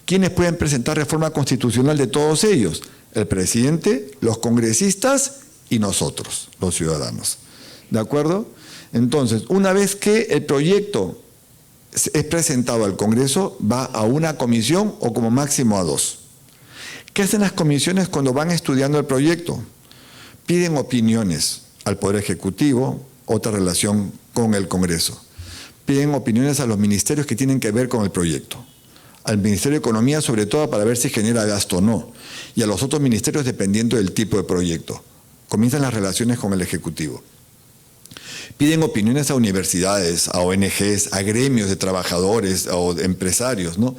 ¿quiénes pueden presentar reforma constitucional de todos ellos? El presidente, los congresistas y nosotros, los ciudadanos. ¿De acuerdo? Entonces, una vez que el proyecto es presentado al Congreso, va a una comisión o como máximo a 2. ¿Qué hacen las comisiones cuando van estudiando el proyecto? Piden opiniones al Poder Ejecutivo, otra relación con el Congreso. Piden opiniones a los ministerios que tienen que ver con el proyecto. Al Ministerio de Economía, sobre todo, para ver si genera gasto o no. Y a los otros ministerios dependiendo del tipo de proyecto. Comienzan las relaciones con el Ejecutivo. Piden opiniones a universidades, a ONGs, a gremios de trabajadores o de empresarios, ¿no?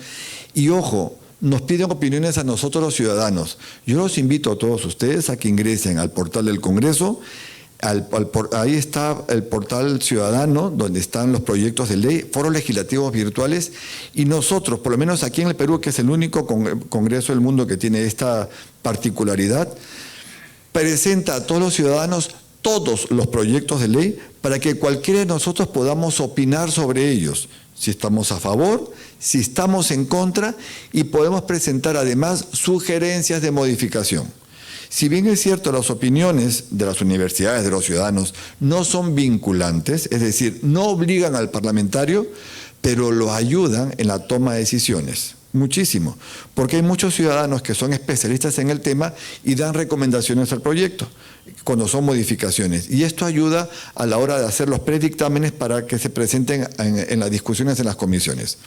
Y ojo, nos piden opiniones a nosotros los ciudadanos. Yo los invito a todos ustedes a que ingresen al portal del Congreso. Ahí está el portal ciudadano, donde están los proyectos de ley, foros legislativos virtuales, y nosotros, por lo menos aquí en el Perú, que es el único Congreso del mundo que tiene esta particularidad, presenta a todos los ciudadanos todos los proyectos de ley para que cualquiera de nosotros podamos opinar sobre ellos, si estamos a favor, si estamos en contra, y podemos presentar además sugerencias de modificación. Si bien es cierto, las opiniones de las universidades, de los ciudadanos, no son vinculantes, es decir, no obligan al parlamentario, pero lo ayudan en la toma de decisiones. Muchísimo, porque hay muchos ciudadanos que son especialistas en el tema y dan recomendaciones al proyecto cuando son modificaciones. Y esto ayuda a la hora de hacer los predictámenes para que se presenten en las discusiones en las comisiones.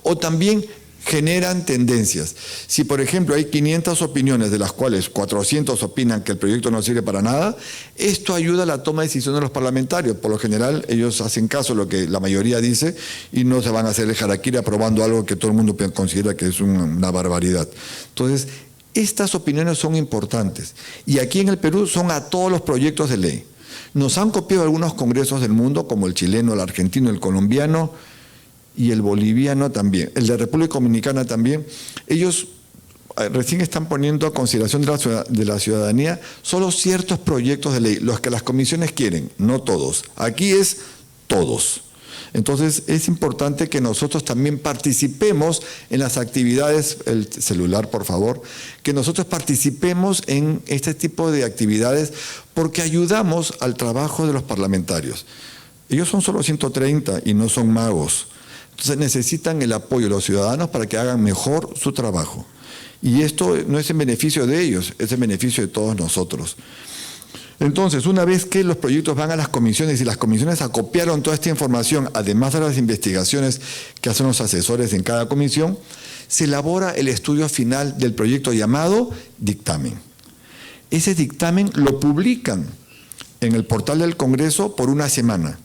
O también generan tendencias. Si, por ejemplo, hay 500 opiniones, de las cuales 400 opinan que el proyecto no sirve para nada, esto ayuda a la toma de decisión de los parlamentarios. Por lo general, ellos hacen caso a lo que la mayoría dice y no se van a hacer el harakiri aprobando algo que todo el mundo considera que es una barbaridad. Entonces, estas opiniones son importantes. Y aquí en el Perú son a todos los proyectos de ley. Nos han copiado algunos congresos del mundo, como el chileno, el argentino, el colombiano, y el boliviano también, el de República Dominicana también. Ellos recién están poniendo a consideración de la ciudadanía solo ciertos proyectos de ley, los que las comisiones quieren, no todos. Aquí es todos. Entonces es importante que nosotros también participemos en las actividades, el celular por favor, que nosotros participemos en este tipo de actividades porque ayudamos al trabajo de los parlamentarios. Ellos son solo 130 y no son magos. Entonces necesitan el apoyo de los ciudadanos para que hagan mejor su trabajo. Y esto no es en beneficio de ellos, es en beneficio de todos nosotros. Entonces, una vez que los proyectos van a las comisiones y las comisiones acopiaron toda esta información, además de las investigaciones que hacen los asesores en cada comisión, se elabora el estudio final del proyecto llamado dictamen. Ese dictamen lo publican en el portal del Congreso por una semana.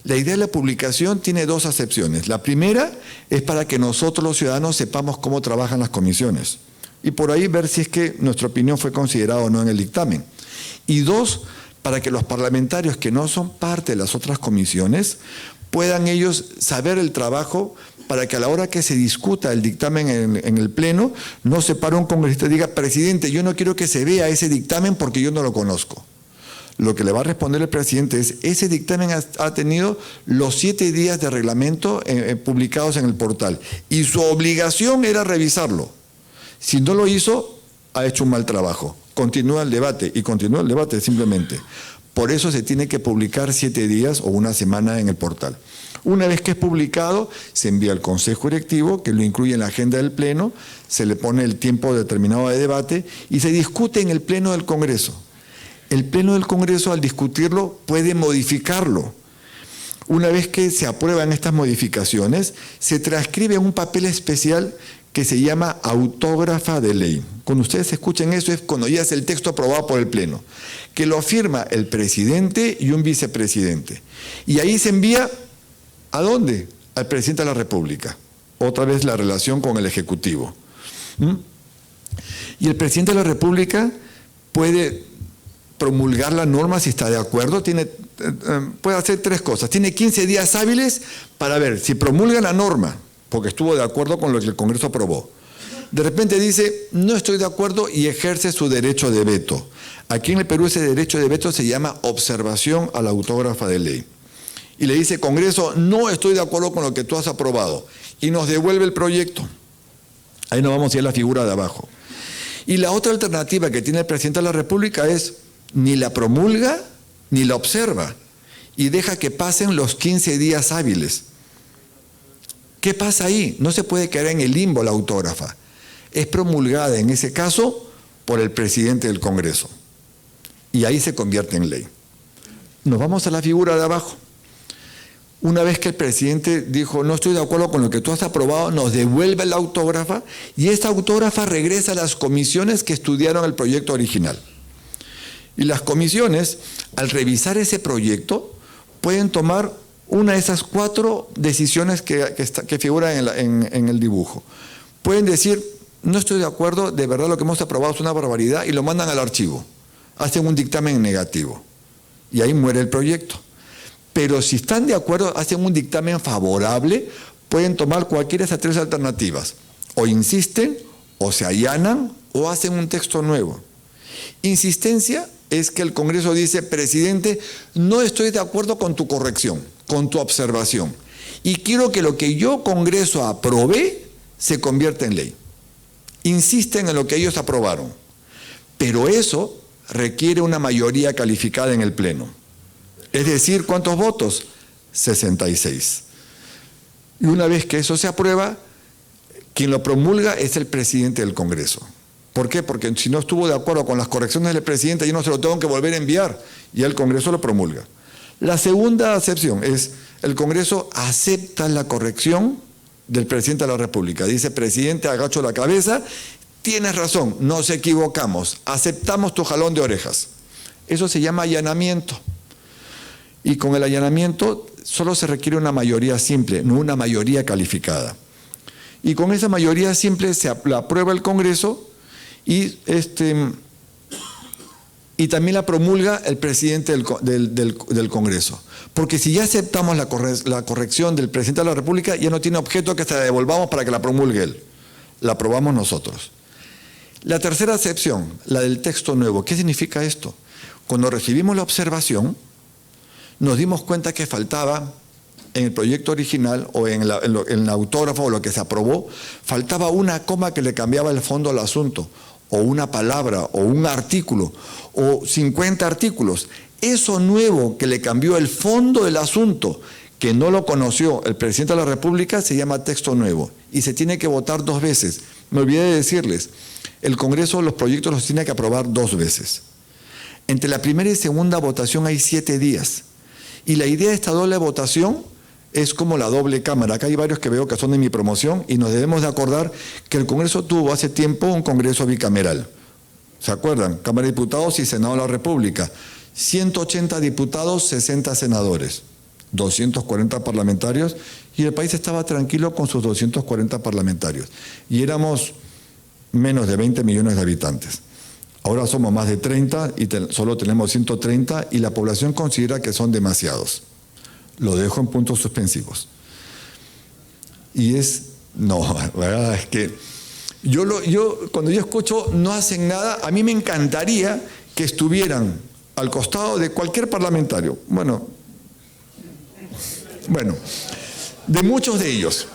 La idea de la publicación tiene dos acepciones. La primera es para que nosotros los ciudadanos sepamos cómo trabajan las comisiones y por ahí ver si es que nuestra opinión fue considerada o no en el dictamen. Y dos, para que los parlamentarios que no son parte de las otras comisiones puedan ellos saber el trabajo para que a la hora que se discuta el dictamen en el Pleno, no se pare un congresista y diga, presidente, yo no quiero que se vea ese dictamen porque yo no lo conozco. Lo que le va a responder el presidente es, ese dictamen ha tenido los 7 días de reglamento publicados en el portal y su obligación era revisarlo. Si no lo hizo, ha hecho un mal trabajo. Continúa el debate y continúa el debate simplemente. Por eso se tiene que publicar 7 días o una semana en el portal. Una vez que es publicado, se envía al Consejo Directivo, que lo incluye en la agenda del Pleno, se le pone el tiempo determinado de debate y se discute en el Pleno del Congreso. El Pleno del Congreso, al discutirlo, puede modificarlo. Una vez que se aprueban estas modificaciones, se transcribe en un papel especial que se llama autógrafa de ley. Cuando ustedes escuchen eso es cuando ya es el texto aprobado por el Pleno, que lo firma el presidente y un vicepresidente. Y ahí se envía, ¿a dónde? Al presidente de la República. Otra vez la relación con el Ejecutivo. Y el presidente de la República puede promulgar la norma si está de acuerdo, puede hacer 3 cosas. Tiene 15 días hábiles para ver si promulga la norma, porque estuvo de acuerdo con lo que el Congreso aprobó. De repente dice, no estoy de acuerdo y ejerce su derecho de veto. Aquí en el Perú ese derecho de veto se llama observación a la autógrafa de ley. Y le dice, Congreso, no estoy de acuerdo con lo que tú has aprobado. Y nos devuelve el proyecto. Ahí nos vamos a ir a la figura de abajo. Y la otra alternativa que tiene el presidente de la República es, ni la promulga ni la observa. Y deja que pasen los 15 días hábiles. ¿Qué pasa ahí? No se puede quedar en el limbo la autógrafa. Es promulgada en ese caso por el presidente del Congreso. Y ahí se convierte en ley. Nos vamos a la figura de abajo. Una vez que el presidente dijo, no estoy de acuerdo con lo que tú has aprobado, nos devuelve la autógrafa y esta autógrafa regresa a las comisiones que estudiaron el proyecto original. Y las comisiones, al revisar ese proyecto, pueden tomar una de esas 4 decisiones que figuran en el dibujo. Pueden decir, no estoy de acuerdo, de verdad lo que hemos aprobado es una barbaridad, y lo mandan al archivo. Hacen un dictamen negativo. Y ahí muere el proyecto. Pero si están de acuerdo, hacen un dictamen favorable, pueden tomar cualquiera de esas 3 alternativas. O insisten, o se allanan, o hacen un texto nuevo. Insistencia es que el Congreso dice, presidente, no estoy de acuerdo con tu corrección, con tu observación. Y quiero que lo que yo, Congreso, aprobé, se convierta en ley. Insisten en lo que ellos aprobaron. Pero eso requiere una mayoría calificada en el Pleno. Es decir, ¿cuántos votos? 66. Y una vez que eso se aprueba, quien lo promulga es el presidente del Congreso. ¿Por qué? Porque si no estuvo de acuerdo con las correcciones del presidente, yo no se lo tengo que volver a enviar y el Congreso lo promulga. La segunda acepción es, el Congreso acepta la corrección del presidente de la República. Dice, presidente, agacho la cabeza, tienes razón, nos equivocamos, aceptamos tu jalón de orejas. Eso se llama allanamiento. Y con el allanamiento solo se requiere una mayoría simple, no una mayoría calificada. Y con esa mayoría simple la aprueba el Congreso y también la promulga el presidente del Congreso. Porque si ya aceptamos la corrección del presidente de la República, ya no tiene objeto que se la devolvamos para que la promulgue él. La aprobamos nosotros. La tercera acepción, la del texto nuevo. ¿Qué significa esto? Cuando recibimos la observación, nos dimos cuenta que faltaba en el proyecto original o en la autógrafa o lo que se aprobó, faltaba una coma que le cambiaba el fondo al asunto, o una palabra, o un artículo, o 50 artículos. Eso nuevo que le cambió el fondo del asunto, que no lo conoció el presidente de la República, se llama texto nuevo y se tiene que votar 2 veces. Me olvidé de decirles, el Congreso los proyectos los tiene que aprobar 2 veces. Entre la primera y segunda votación hay 7 días. Y la idea de esta doble votación es como la doble cámara. Acá hay varios que veo que son de mi promoción y nos debemos de acordar que el Congreso tuvo hace tiempo un Congreso bicameral. ¿Se acuerdan? Cámara de Diputados y Senado de la República. 180 diputados, 60 senadores, 240 parlamentarios y el país estaba tranquilo con sus 240 parlamentarios. Y éramos menos de 20 millones de habitantes. Ahora somos más de 30 y solo tenemos 130 y la población considera que son demasiados. Lo dejo en puntos suspensivos. Y no, la verdad es que cuando yo escucho no hacen nada, a mí me encantaría que estuvieran al costado de cualquier parlamentario. Bueno, de muchos de ellos.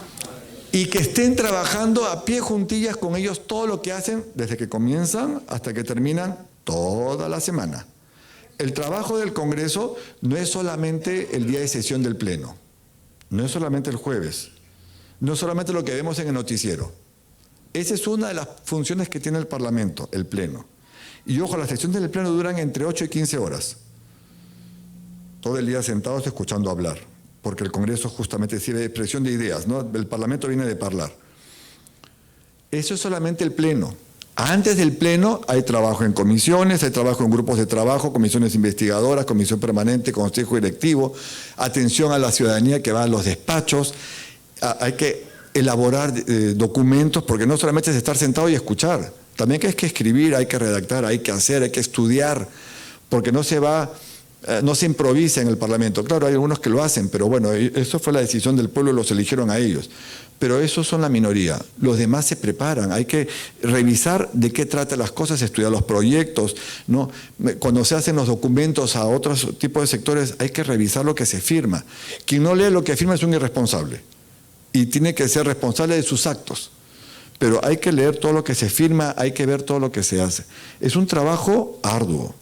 Y que estén trabajando a pie juntillas con ellos todo lo que hacen desde que comienzan hasta que terminan toda la semana. El trabajo del Congreso no es solamente el día de sesión del Pleno, no es solamente el jueves, no es solamente lo que vemos en el noticiero. Esa es una de las funciones que tiene el Parlamento, el Pleno. Y ojo, las sesiones del Pleno duran entre 8 y 15 horas. Todo el día sentados escuchando hablar, porque el Congreso justamente sirve de expresión de ideas, ¿no? El Parlamento viene de hablar. Eso es solamente el Pleno. Antes del Pleno hay trabajo en comisiones, hay trabajo en grupos de trabajo, comisiones investigadoras, comisión permanente, consejo directivo, atención a la ciudadanía que va a los despachos. Hay que elaborar documentos, porque no solamente es estar sentado y escuchar, también hay que escribir, hay que redactar, hay que hacer, hay que estudiar, porque no se improvisa en el Parlamento. Claro, hay algunos que lo hacen, pero bueno, eso fue la decisión del pueblo, los eligieron a ellos. Pero esos son la minoría. Los demás se preparan, hay que revisar de qué tratan las cosas, estudiar los proyectos, ¿no? Cuando se hacen los documentos a otros tipos de sectores, hay que revisar lo que se firma. Quien no lee lo que firma es un irresponsable y tiene que ser responsable de sus actos. Pero hay que leer todo lo que se firma, hay que ver todo lo que se hace. Es un trabajo arduo.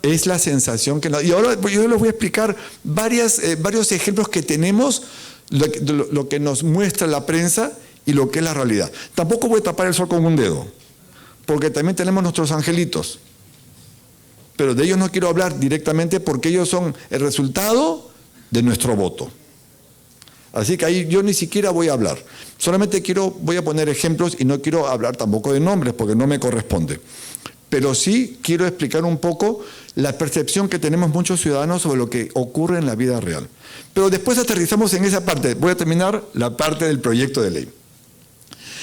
Es la sensación que... Y ahora yo les voy a explicar varios ejemplos que tenemos, lo que nos muestra la prensa y lo que es la realidad. Tampoco voy a tapar el sol con un dedo, porque también tenemos nuestros angelitos. Pero de ellos no quiero hablar directamente porque ellos son el resultado de nuestro voto. Así que ahí yo ni siquiera voy a hablar. Solamente voy a poner ejemplos y no quiero hablar tampoco de nombres porque no me corresponde. Pero sí quiero explicar un poco la percepción que tenemos muchos ciudadanos sobre lo que ocurre en la vida real. Pero después aterrizamos en esa parte. Voy a terminar la parte del proyecto de ley.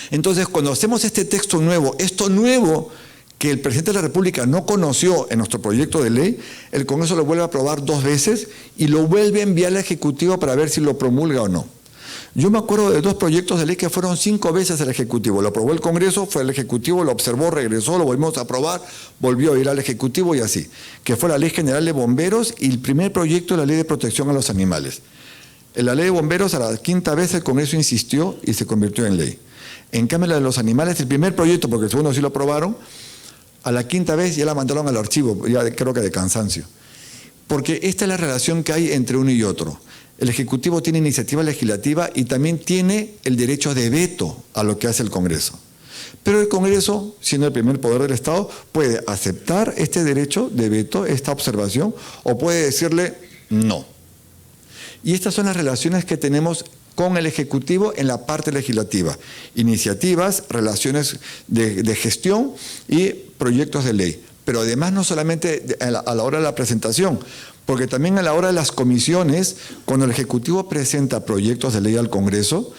Entonces, cuando hacemos este texto nuevo, esto nuevo que el presidente de la República no conoció en nuestro proyecto de ley, el Congreso lo vuelve a aprobar 2 veces y lo vuelve a enviar al Ejecutivo para ver si lo promulga o no. Yo me acuerdo de 2 proyectos de ley que fueron 5 veces al Ejecutivo. Lo aprobó el Congreso, fue al Ejecutivo, lo observó, regresó, lo volvimos a aprobar, volvió a ir al Ejecutivo y así. Que fue la Ley General de Bomberos y el primer proyecto de la Ley de Protección a los Animales. En la Ley de Bomberos, a la 5ª vez el Congreso insistió y se convirtió en ley. En cambio, la de los animales, el primer proyecto, porque el segundo sí lo aprobaron, a la 5ª vez ya la mandaron al archivo, ya creo que de cansancio. Porque esta es la relación que hay entre uno y otro. El Ejecutivo tiene iniciativa legislativa y también tiene el derecho de veto a lo que hace el Congreso. Pero el Congreso, siendo el primer poder del Estado, puede aceptar este derecho de veto, esta observación, o puede decirle no. Y estas son las relaciones que tenemos con el Ejecutivo en la parte legislativa. Iniciativas, relaciones de gestión y proyectos de ley. Pero además no solamente a la hora de la presentación, porque también a la hora de las comisiones, cuando el Ejecutivo presenta proyectos de ley al Congreso,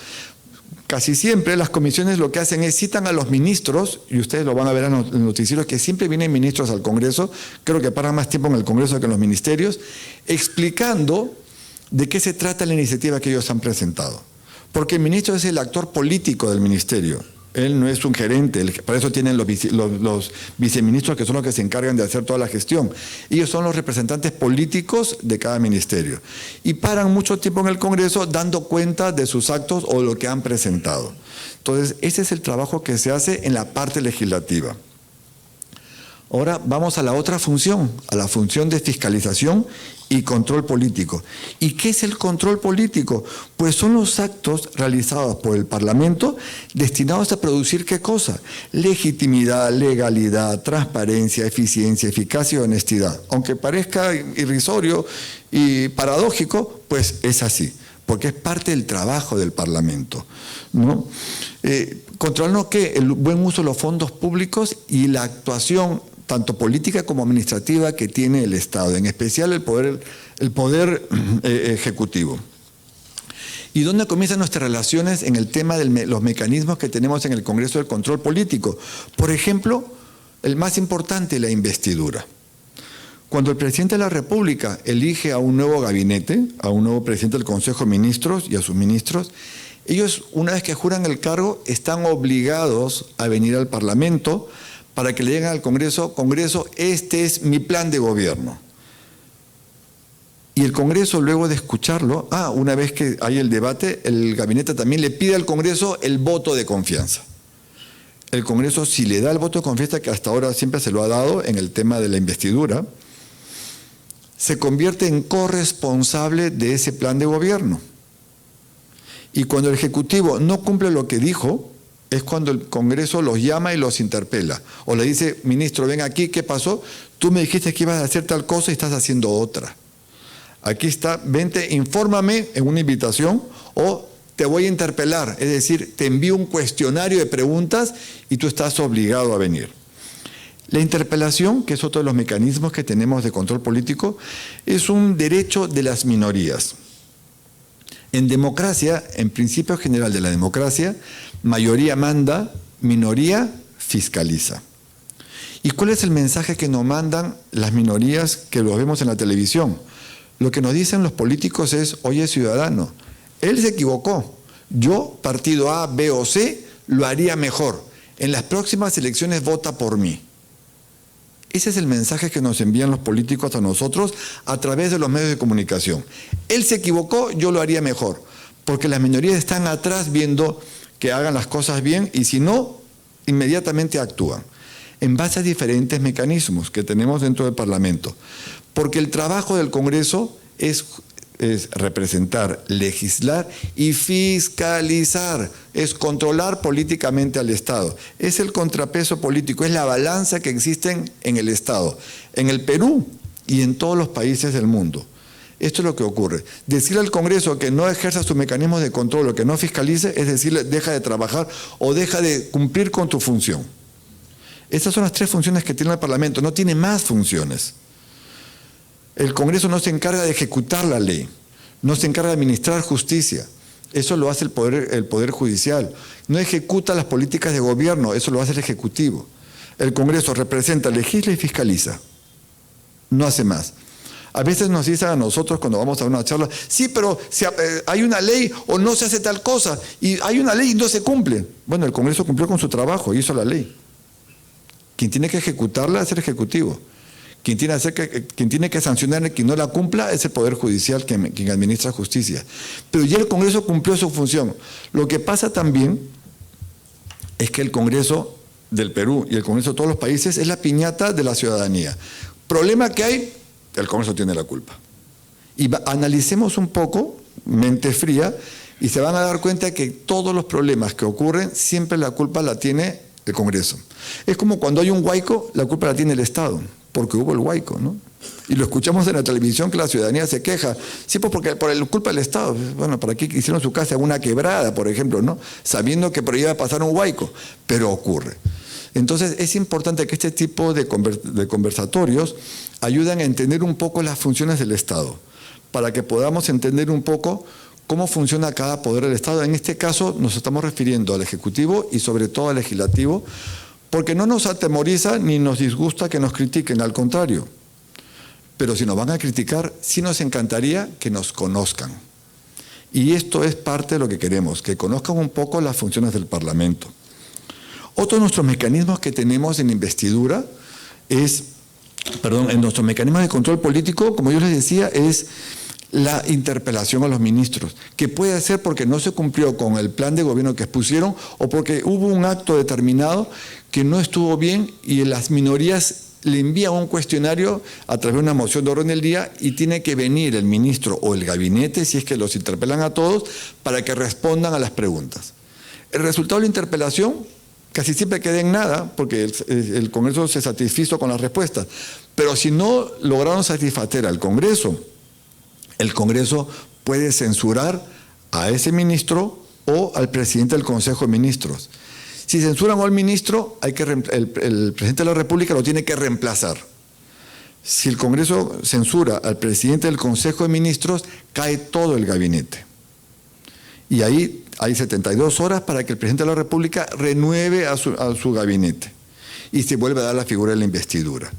casi siempre las comisiones lo que hacen es citan a los ministros, y ustedes lo van a ver en los noticieros, que siempre vienen ministros al Congreso, creo que paran más tiempo en el Congreso que en los ministerios, explicando de qué se trata la iniciativa que ellos han presentado. Porque el ministro es el actor político del ministerio. Él no es un gerente, para eso tienen los viceministros que son los que se encargan de hacer toda la gestión. Ellos son los representantes políticos de cada ministerio. Y paran mucho tiempo en el Congreso dando cuenta de sus actos o lo que han presentado. Entonces, ese es el trabajo que se hace en la parte legislativa. Ahora vamos a la otra función, a la función de fiscalización y control político. ¿Y qué es el control político? Pues son los actos realizados por el Parlamento destinados a producir ¿qué cosa? Legitimidad, legalidad, transparencia, eficiencia, eficacia y honestidad. Aunque parezca irrisorio y paradójico, pues es así, porque es parte del trabajo del Parlamento, ¿no? Controlar ¿qué? El buen uso de los fondos públicos y la actuación tanto política como administrativa que tiene el Estado, en especial el poder ejecutivo. ¿Y dónde comienzan nuestras relaciones en el tema de los mecanismos que tenemos en el Congreso del control político? Por ejemplo, el más importante, la investidura. Cuando el presidente de la República elige a un nuevo gabinete, a un nuevo presidente del Consejo de Ministros y a sus ministros, ellos, una vez que juran el cargo, están obligados a venir al Parlamento para que le digan al Congreso, Congreso, este es mi plan de gobierno. Y el Congreso, luego de escucharlo, una vez que hay el debate, el gabinete también le pide al Congreso el voto de confianza. El Congreso, si le da el voto de confianza, que hasta ahora siempre se lo ha dado en el tema de la investidura, se convierte en corresponsable de ese plan de gobierno. Y cuando el Ejecutivo no cumple lo que dijo, es cuando el Congreso los llama y los interpela. O le dice, ministro, ven aquí, ¿qué pasó? Tú me dijiste que ibas a hacer tal cosa y estás haciendo otra. Aquí está, vente, infórmame en una invitación o te voy a interpelar. Es decir, te envío un cuestionario de preguntas y tú estás obligado a venir. La interpelación, que es otro de los mecanismos que tenemos de control político, es un derecho de las minorías. En democracia, en principio general de la democracia, mayoría manda, minoría fiscaliza. ¿Y cuál es el mensaje que nos mandan las minorías que lo vemos en la televisión? Lo que nos dicen los políticos es, oye ciudadano, él se equivocó. Yo, partido A, B o C, lo haría mejor. En las próximas elecciones vota por mí. Ese es el mensaje que nos envían los políticos a nosotros a través de los medios de comunicación. Él se equivocó, yo lo haría mejor. Porque las minorías están atrás viendo que hagan las cosas bien y si no, inmediatamente actúan. En base a diferentes mecanismos que tenemos dentro del Parlamento. Porque el trabajo del Congreso es representar, legislar y fiscalizar, es controlar políticamente al Estado. Es el contrapeso político, es la balanza que existe en el Estado, en el Perú y en todos los países del mundo. Esto es lo que ocurre. Decirle al Congreso que no ejerza sus mecanismos de control o que no fiscalice, es decirle, deja de trabajar o deja de cumplir con tu función. Estas son las tres funciones que tiene el Parlamento, no tiene más funciones. El Congreso no se encarga de ejecutar la ley, no se encarga de administrar justicia. Eso lo hace el Poder Judicial. No ejecuta las políticas de gobierno, eso lo hace el Ejecutivo. El Congreso representa, legisla y fiscaliza. No hace más. A veces nos dicen a nosotros cuando vamos a una charla, sí, pero hay una ley o no se hace tal cosa, y hay una ley y no se cumple. Bueno, el Congreso cumplió con su trabajo, hizo la ley. Quien tiene que ejecutarla es el Ejecutivo. Quien tiene que sancionar a quien no la cumpla es el Poder Judicial, quien administra justicia. Pero ya el Congreso cumplió su función. Lo que pasa también es que el Congreso del Perú y el Congreso de todos los países es la piñata de la ciudadanía. Problema que hay, el Congreso tiene la culpa. Y analicemos un poco, mente fría, y se van a dar cuenta que todos los problemas que ocurren, siempre la culpa la tiene el Congreso. Es como cuando hay un huaico, la culpa la tiene el Estado. Porque hubo el huaico, ¿no? Y lo escuchamos en la televisión que la ciudadanía se queja. Sí, pues porque por culpa del Estado. Bueno, ¿para qué hicieron su casa en una quebrada, por ejemplo, ¿no? Sabiendo que por ahí iba a pasar un huaico. Pero ocurre. Entonces es importante que este tipo de conversatorios ayuden a entender un poco las funciones del Estado, para que podamos entender un poco cómo funciona cada poder del Estado. En este caso nos estamos refiriendo al Ejecutivo y sobre todo al Legislativo, porque no nos atemoriza ni nos disgusta que nos critiquen, al contrario. Pero si nos van a criticar, sí nos encantaría que nos conozcan. Y esto es parte de lo que queremos, que conozcan un poco las funciones del Parlamento. Otro de nuestros mecanismos que tenemos en investidura en nuestros mecanismos de control político, como yo les decía, es la interpelación a los ministros, que puede ser porque no se cumplió con el plan de gobierno que expusieron o porque hubo un acto determinado que no estuvo bien y las minorías le envían un cuestionario a través de una moción de orden del día y tiene que venir el ministro o el gabinete, si es que los interpelan a todos, para que respondan a las preguntas. El resultado de la interpelación casi siempre queda en nada porque el Congreso se satisfizo con las respuestas, pero si no lograron satisfacer al Congreso, el Congreso puede censurar a ese ministro o al presidente del Consejo de Ministros. Si censuran al ministro, el presidente de la República lo tiene que reemplazar. Si el Congreso censura al presidente del Consejo de Ministros, cae todo el gabinete. Y ahí hay 72 horas para que el presidente de la República renueve a su gabinete y se vuelve a dar la figura de la investidura.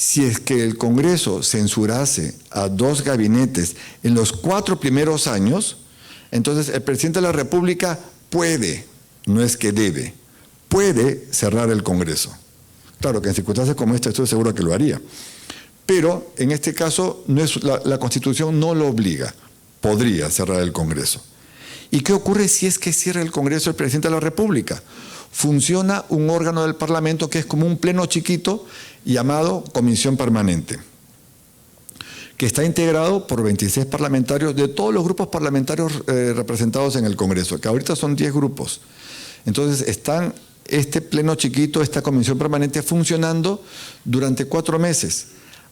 Si es que el Congreso censurase a 2 gabinetes en los 4 primeros años, entonces el presidente de la República puede, no es que debe, puede cerrar el Congreso. Claro que en circunstancias como esta estoy seguro que lo haría. Pero en este caso la Constitución no lo obliga. Podría cerrar el Congreso. ¿Y qué ocurre si es que cierra el Congreso el presidente de la República? Funciona un órgano del Parlamento que es como un pleno chiquito llamado Comisión Permanente, que está integrado por 26 parlamentarios de todos los grupos parlamentarios representados en el Congreso, que ahorita son 10 grupos. Entonces están este pleno chiquito, esta Comisión Permanente funcionando durante 4 meses,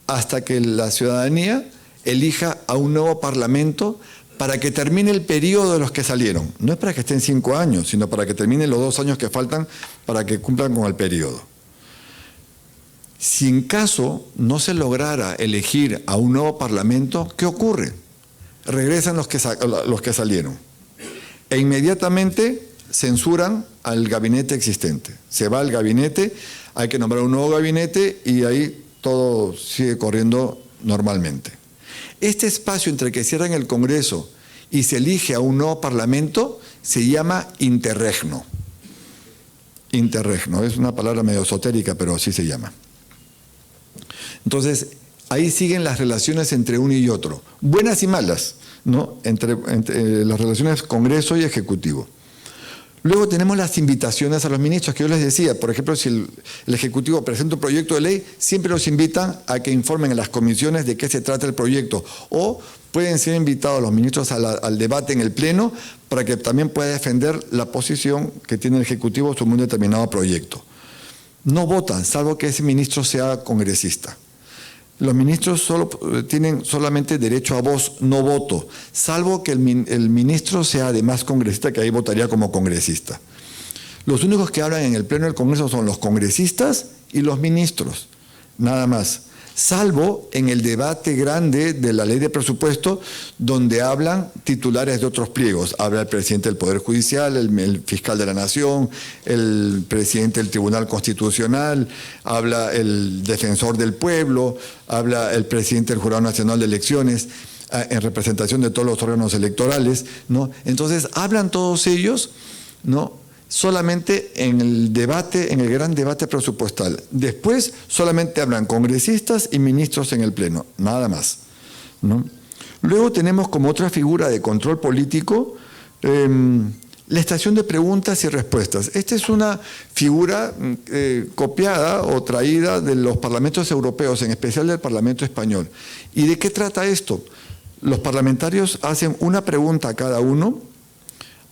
hasta que la ciudadanía elija a un nuevo Parlamento para que termine el periodo de los que salieron. No es para que estén 5 años, sino para que terminen los 2 años que faltan para que cumplan con el periodo. Si en caso no se lograra elegir a un nuevo Parlamento, ¿qué ocurre? Regresan los que salieron. E inmediatamente censuran al gabinete existente. Se va el gabinete, hay que nombrar un nuevo gabinete y ahí todo sigue corriendo normalmente. Este espacio entre que cierran el Congreso y se elige a un nuevo Parlamento se llama interregno. Interregno, es una palabra medio esotérica, pero así se llama. Entonces, ahí siguen las relaciones entre uno y otro, buenas y malas, ¿no? Entre las relaciones Congreso y Ejecutivo. Luego tenemos las invitaciones a los ministros, que yo les decía, por ejemplo, si el Ejecutivo presenta un proyecto de ley, siempre los invitan a que informen en las comisiones de qué se trata el proyecto, o pueden ser invitados los ministros al debate en el Pleno para que también pueda defender la posición que tiene el Ejecutivo sobre un determinado proyecto. No votan, salvo que ese ministro sea congresista. Los ministros tienen solamente derecho a voz, no voto, salvo que el ministro sea además congresista, que ahí votaría como congresista. Los únicos que hablan en el Pleno del Congreso son los congresistas y los ministros, nada más. Salvo en el debate grande de la ley de presupuesto, donde hablan titulares de otros pliegos. Habla el presidente del Poder Judicial, el fiscal de la Nación, el presidente del Tribunal Constitucional, habla el defensor del pueblo, habla el presidente del Jurado Nacional de Elecciones, en representación de todos los órganos electorales, ¿no? Entonces, hablan todos ellos, ¿no? Solamente en el debate, en el gran debate presupuestal. Después solamente hablan congresistas y ministros en el Pleno, nada más, ¿no? Luego tenemos como otra figura de control político la estación de preguntas y respuestas. Esta es una figura copiada o traída de los parlamentos europeos, en especial del Parlamento español. ¿Y de qué trata esto? Los parlamentarios hacen una pregunta a cada uno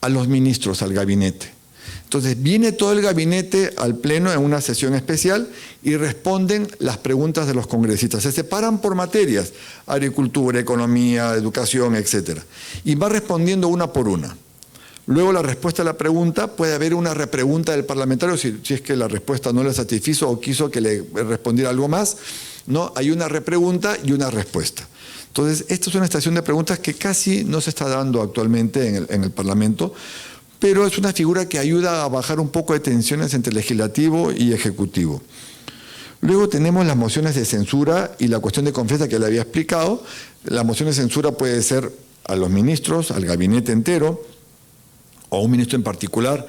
a los ministros, al gabinete. Entonces viene todo el gabinete al Pleno en una sesión especial y responden las preguntas de los congresistas. Se separan por materias, agricultura, economía, educación, etc. Y va respondiendo una por una. Luego la respuesta a la pregunta, puede haber una repregunta del parlamentario, si es que la respuesta no le satisfizo o quiso que le respondiera algo más, ¿no? Hay una repregunta y una respuesta. Entonces, esta es una estación de preguntas que casi no se está dando actualmente en el Parlamento, pero es una figura que ayuda a bajar un poco de tensiones entre legislativo y ejecutivo. Luego tenemos las mociones de censura y la cuestión de confianza que le había explicado. La moción de censura puede ser a los ministros, al gabinete entero, o a un ministro en particular.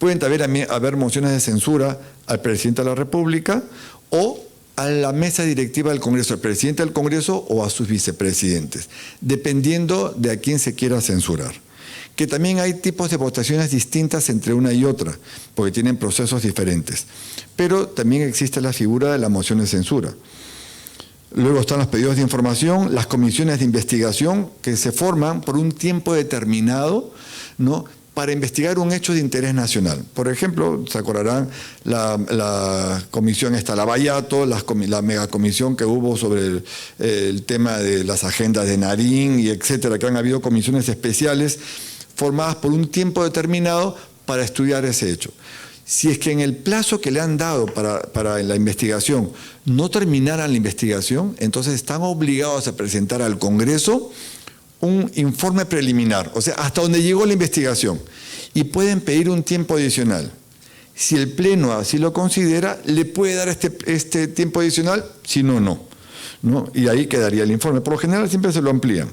Pueden también haber mociones de censura al presidente de la República o a la mesa directiva del Congreso, al presidente del Congreso o a sus vicepresidentes, dependiendo de a quién se quiera censurar. Que también hay tipos de votaciones distintas entre una y otra, porque tienen procesos diferentes. Pero también existe la figura de la moción de censura. Luego están los pedidos de información, las comisiones de investigación que se forman por un tiempo determinado, ¿no?, para investigar un hecho de interés nacional. Por ejemplo, se acordarán la comisión Lavallato, la megacomisión que hubo sobre el tema de las agendas de Narín y etcétera, que han habido comisiones especiales formadas por un tiempo determinado para estudiar ese hecho. Si es que en el plazo que le han dado para la investigación no terminaran la investigación, entonces están obligados a presentar al Congreso un informe preliminar, o sea, hasta donde llegó la investigación, y pueden pedir un tiempo adicional. Si el Pleno así lo considera, le puede dar este tiempo adicional, si no, no. Y ahí quedaría el informe. Por lo general siempre se lo amplían.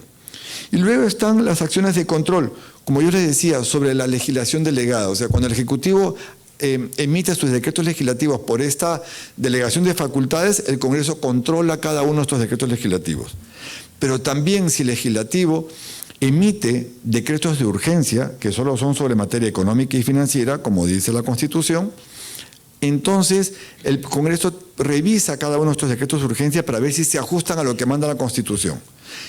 Y luego están las acciones de control, como yo les decía, sobre la legislación delegada. O sea, cuando el Ejecutivo emite sus decretos legislativos por esta delegación de facultades, el Congreso controla cada uno de estos decretos legislativos. Pero también si el Legislativo emite decretos de urgencia, que solo son sobre materia económica y financiera, como dice la Constitución, entonces el Congreso revisa cada uno de estos decretos de urgencia para ver si se ajustan a lo que manda la Constitución.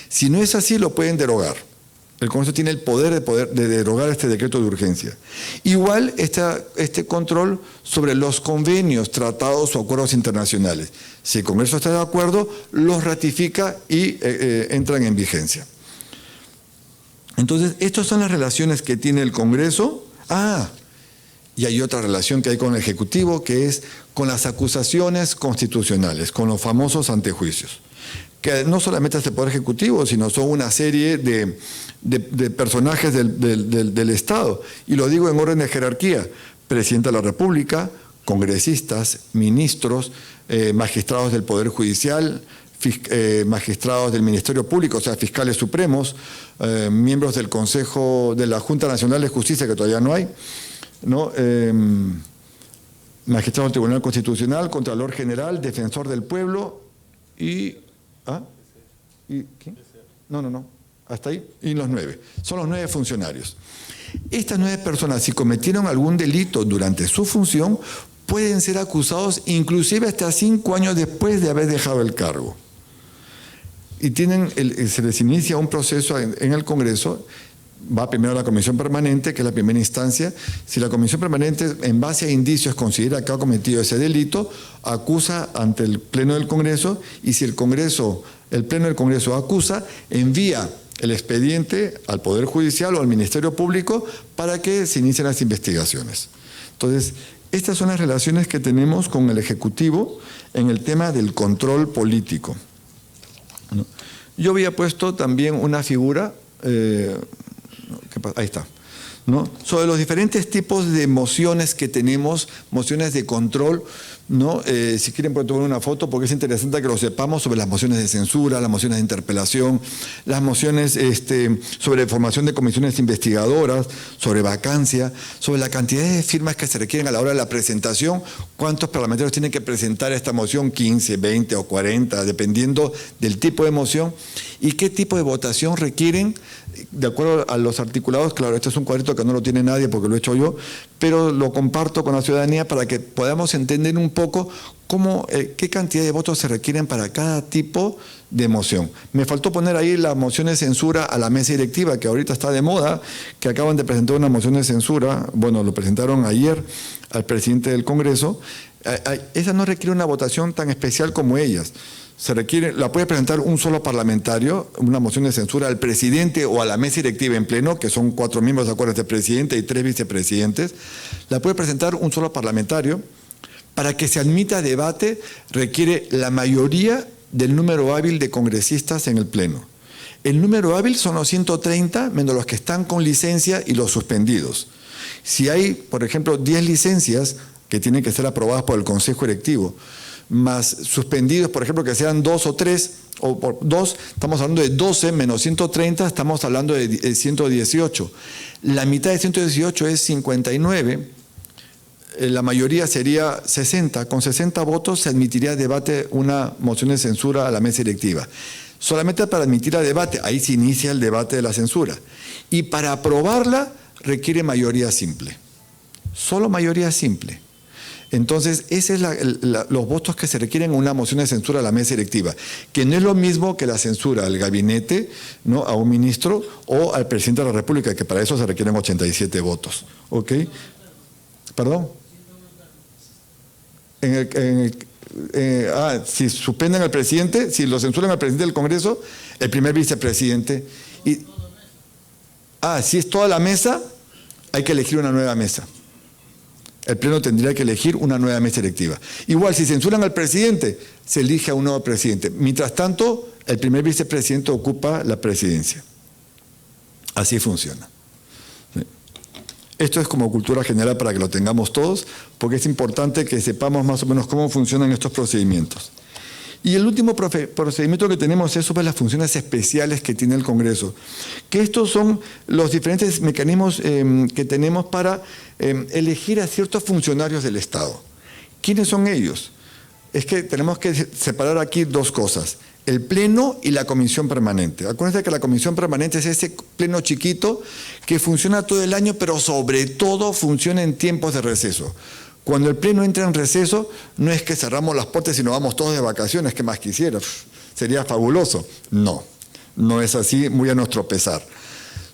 Si no es así, lo pueden derogar. El Congreso tiene el poder de derogar este decreto de urgencia. Igual este control sobre los convenios, tratados o acuerdos internacionales. Si el Congreso está de acuerdo, los ratifica y entran en vigencia. Entonces, estas son las relaciones que tiene el Congreso. Y hay otra relación que hay con el Ejecutivo, que es con las acusaciones constitucionales, con los famosos antejuicios, que no solamente es el Poder Ejecutivo, sino son una serie de personajes del Estado. Y lo digo en orden de jerarquía: Presidente de la República, congresistas, ministros, magistrados del Poder Judicial, magistrados del Ministerio Público, o sea, fiscales supremos, miembros del Consejo de la Junta Nacional de Justicia, que todavía no hay, ¿no? Magistrado del Tribunal Constitucional, Contralor General, Defensor del Pueblo y... ¿Y quién? No, hasta ahí. Y los 9. Son los 9 funcionarios. Estas 9 personas, si cometieron algún delito durante su función, pueden ser acusados inclusive hasta 5 años después de haber dejado el cargo. Y se les inicia un proceso en el Congreso. Va primero a la Comisión Permanente, que es la primera instancia. Si la Comisión Permanente, en base a indicios, considera que ha cometido ese delito, acusa ante el Pleno del Congreso, y si el Pleno del Congreso acusa, envía el expediente al Poder Judicial o al Ministerio Público para que se inicien las investigaciones. Entonces, estas son las relaciones que tenemos con el Ejecutivo en el tema del control político. Yo había puesto también una figura... ahí está, ¿no? Sobre los diferentes tipos de mociones que tenemos, mociones de control, ¿no? Si quieren pueden tomar una foto, porque es interesante que lo sepamos, sobre las mociones de censura, las mociones de interpelación, las mociones sobre formación de comisiones investigadoras, sobre vacancia, sobre la cantidad de firmas que se requieren a la hora de la presentación, cuántos parlamentarios tienen que presentar esta moción, 15, 20 o 40, dependiendo del tipo de moción, y qué tipo de votación requieren, de acuerdo a los articulados. Claro, este es un cuadrito que no lo tiene nadie porque lo he hecho yo, pero lo comparto con la ciudadanía para que podamos entender un poco qué cantidad de votos se requieren para cada tipo de moción. Me faltó poner ahí la moción de censura a la mesa directiva, que ahorita está de moda, que acaban de presentar una moción de censura. Bueno, lo presentaron ayer al presidente del Congreso. Esa no requiere una votación tan especial como ellas. La puede presentar un solo parlamentario, una moción de censura al presidente o a la mesa directiva en pleno, que son 4 miembros de acuerdo de presidente y 3 vicepresidentes. La puede presentar un solo parlamentario. Para que se admita a debate, requiere la mayoría del número hábil de congresistas en el pleno. El número hábil son los 130, menos los que están con licencia y los suspendidos. Si hay, por ejemplo, 10 licencias que tienen que ser aprobadas por el Consejo Directivo, más suspendidos, por ejemplo, que sean 2 o 3, o por 2, estamos hablando de 12 menos 130, estamos hablando de 118. La mitad de 118 es 59, la mayoría sería 60. Con 60 votos se admitiría a debate una moción de censura a la mesa directiva. Solamente para admitir a debate, ahí se inicia el debate de la censura. Y para aprobarla requiere mayoría simple. Solo mayoría simple. Entonces, esos son los votos que se requieren en una moción de censura a la mesa directiva, que no es lo mismo que la censura al gabinete, ¿no?, a un ministro o al presidente de la República, que para eso se requieren 87 votos. ¿Ok? ¿Perdón? Si suspenden al presidente, si lo censuran al presidente del Congreso, el primer vicepresidente. Si es toda la mesa, hay que elegir una nueva mesa. El Pleno tendría que elegir una nueva mesa directiva. Igual, si censuran al presidente, se elige a un nuevo presidente. Mientras tanto, el primer vicepresidente ocupa la presidencia. Así funciona. Esto es como cultura general para que lo tengamos todos, porque es importante que sepamos más o menos cómo funcionan estos procedimientos. Y el último procedimiento que tenemos es sobre las funciones especiales que tiene el Congreso, que estos son los diferentes mecanismos que tenemos para elegir a ciertos funcionarios del Estado. ¿Quiénes son ellos? Es que tenemos que separar aquí dos cosas: el Pleno y la Comisión Permanente. Acuérdense que la Comisión Permanente es ese pleno chiquito que funciona todo el año, pero sobre todo funciona en tiempos de receso. Cuando el Pleno entra en receso, no es que cerramos las puertas y nos vamos todos de vacaciones, que más quisiera, sería fabuloso. No, no es así, muy a nuestro pesar.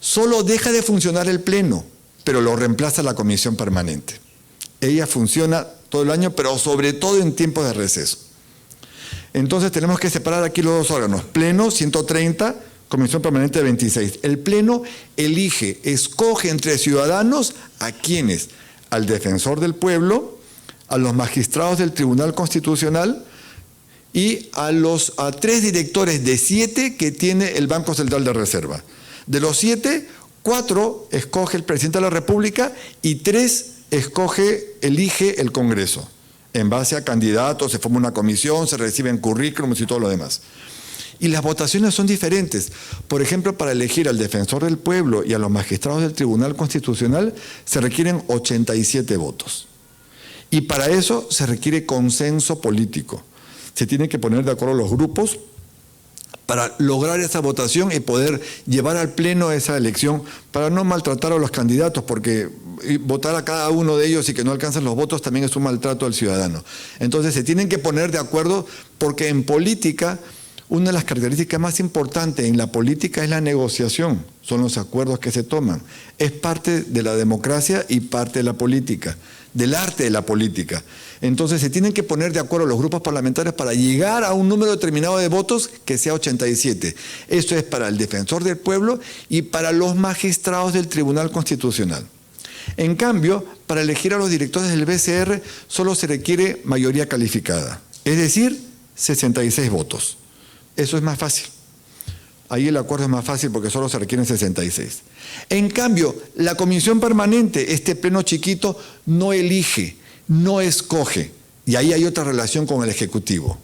Solo deja de funcionar el Pleno, pero lo reemplaza la Comisión Permanente. Ella funciona todo el año, pero sobre todo en tiempos de receso. Entonces tenemos que separar aquí los dos órganos. Pleno, 130, Comisión Permanente, 26. El Pleno elige, escoge entre ciudadanos a quienes: al defensor del pueblo, a los magistrados del Tribunal Constitucional y a 3 directores de 7 que tiene el Banco Central de Reserva. De los 7, 4 escoge el presidente de la República y 3 elige el Congreso. En base a candidatos se forma una comisión, se reciben currículums y todo lo demás. Y las votaciones son diferentes. Por ejemplo, para elegir al defensor del pueblo y a los magistrados del Tribunal Constitucional se requieren 87 votos. Y para eso se requiere consenso político. Se tienen que poner de acuerdo los grupos para lograr esa votación y poder llevar al Pleno esa elección, para no maltratar a los candidatos, porque votar a cada uno de ellos y que no alcancen los votos también es un maltrato al ciudadano. Entonces se tienen que poner de acuerdo, porque en política una de las características más importantes en la política es la negociación, son los acuerdos que se toman. Es parte de la democracia y parte de la política, del arte de la política. Entonces se tienen que poner de acuerdo los grupos parlamentarios para llegar a un número determinado de votos que sea 87. Esto es para el defensor del pueblo y para los magistrados del Tribunal Constitucional. En cambio, para elegir a los directores del BCR solo se requiere mayoría calificada, es decir, 66 votos. Eso es más fácil. Ahí el acuerdo es más fácil porque solo se requieren 66. En cambio, la Comisión Permanente, este pleno chiquito, no elige, no escoge. Y ahí hay otra relación con el Ejecutivo.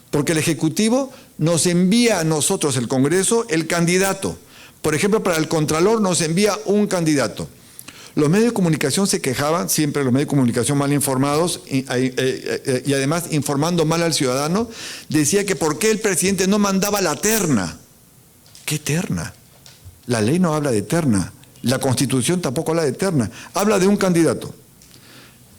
Porque el Ejecutivo nos envía a nosotros, el Congreso, el candidato. Por ejemplo, para el Contralor nos envía un candidato. Los medios de comunicación se quejaban, siempre los medios de comunicación mal informados y además informando mal al ciudadano, decía que por qué el presidente no mandaba la terna. ¿Qué terna? La ley no habla de terna, la Constitución tampoco habla de terna, habla de un candidato.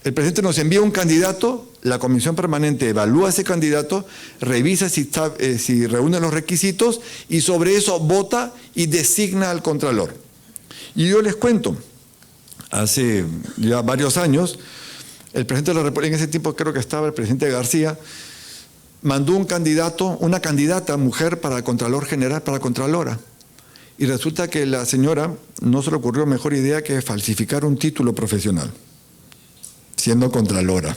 El presidente nos envía un candidato, la Comisión Permanente evalúa ese candidato, revisa si reúne los requisitos y sobre eso vota y designa al Contralor. Y yo les cuento. Hace ya varios años, el presidente de la República, en ese tiempo creo que estaba el presidente García, mandó un candidato, una candidata mujer para Contralor General, para Contralora. Y resulta que la señora no se le ocurrió mejor idea que falsificar un título profesional, siendo Contralora.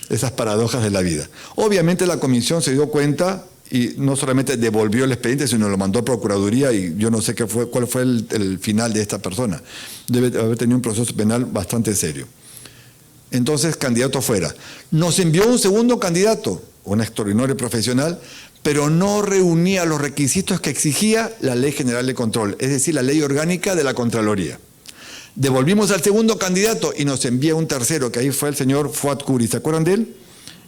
Esas paradojas de la vida. Obviamente la comisión se dio cuenta y no solamente devolvió el expediente, sino lo mandó a Procuraduría y yo no sé cuál fue el final de esta persona. Debe haber tenido un proceso penal bastante serio. Entonces, candidato fuera. Nos envió un segundo candidato, un extraordinario profesional, pero no reunía los requisitos que exigía la Ley General de Control, es decir, la Ley Orgánica de la Contraloría. Devolvimos al segundo candidato y nos envía un tercero, que ahí fue el señor Fuad Curi. ¿Se acuerdan de él?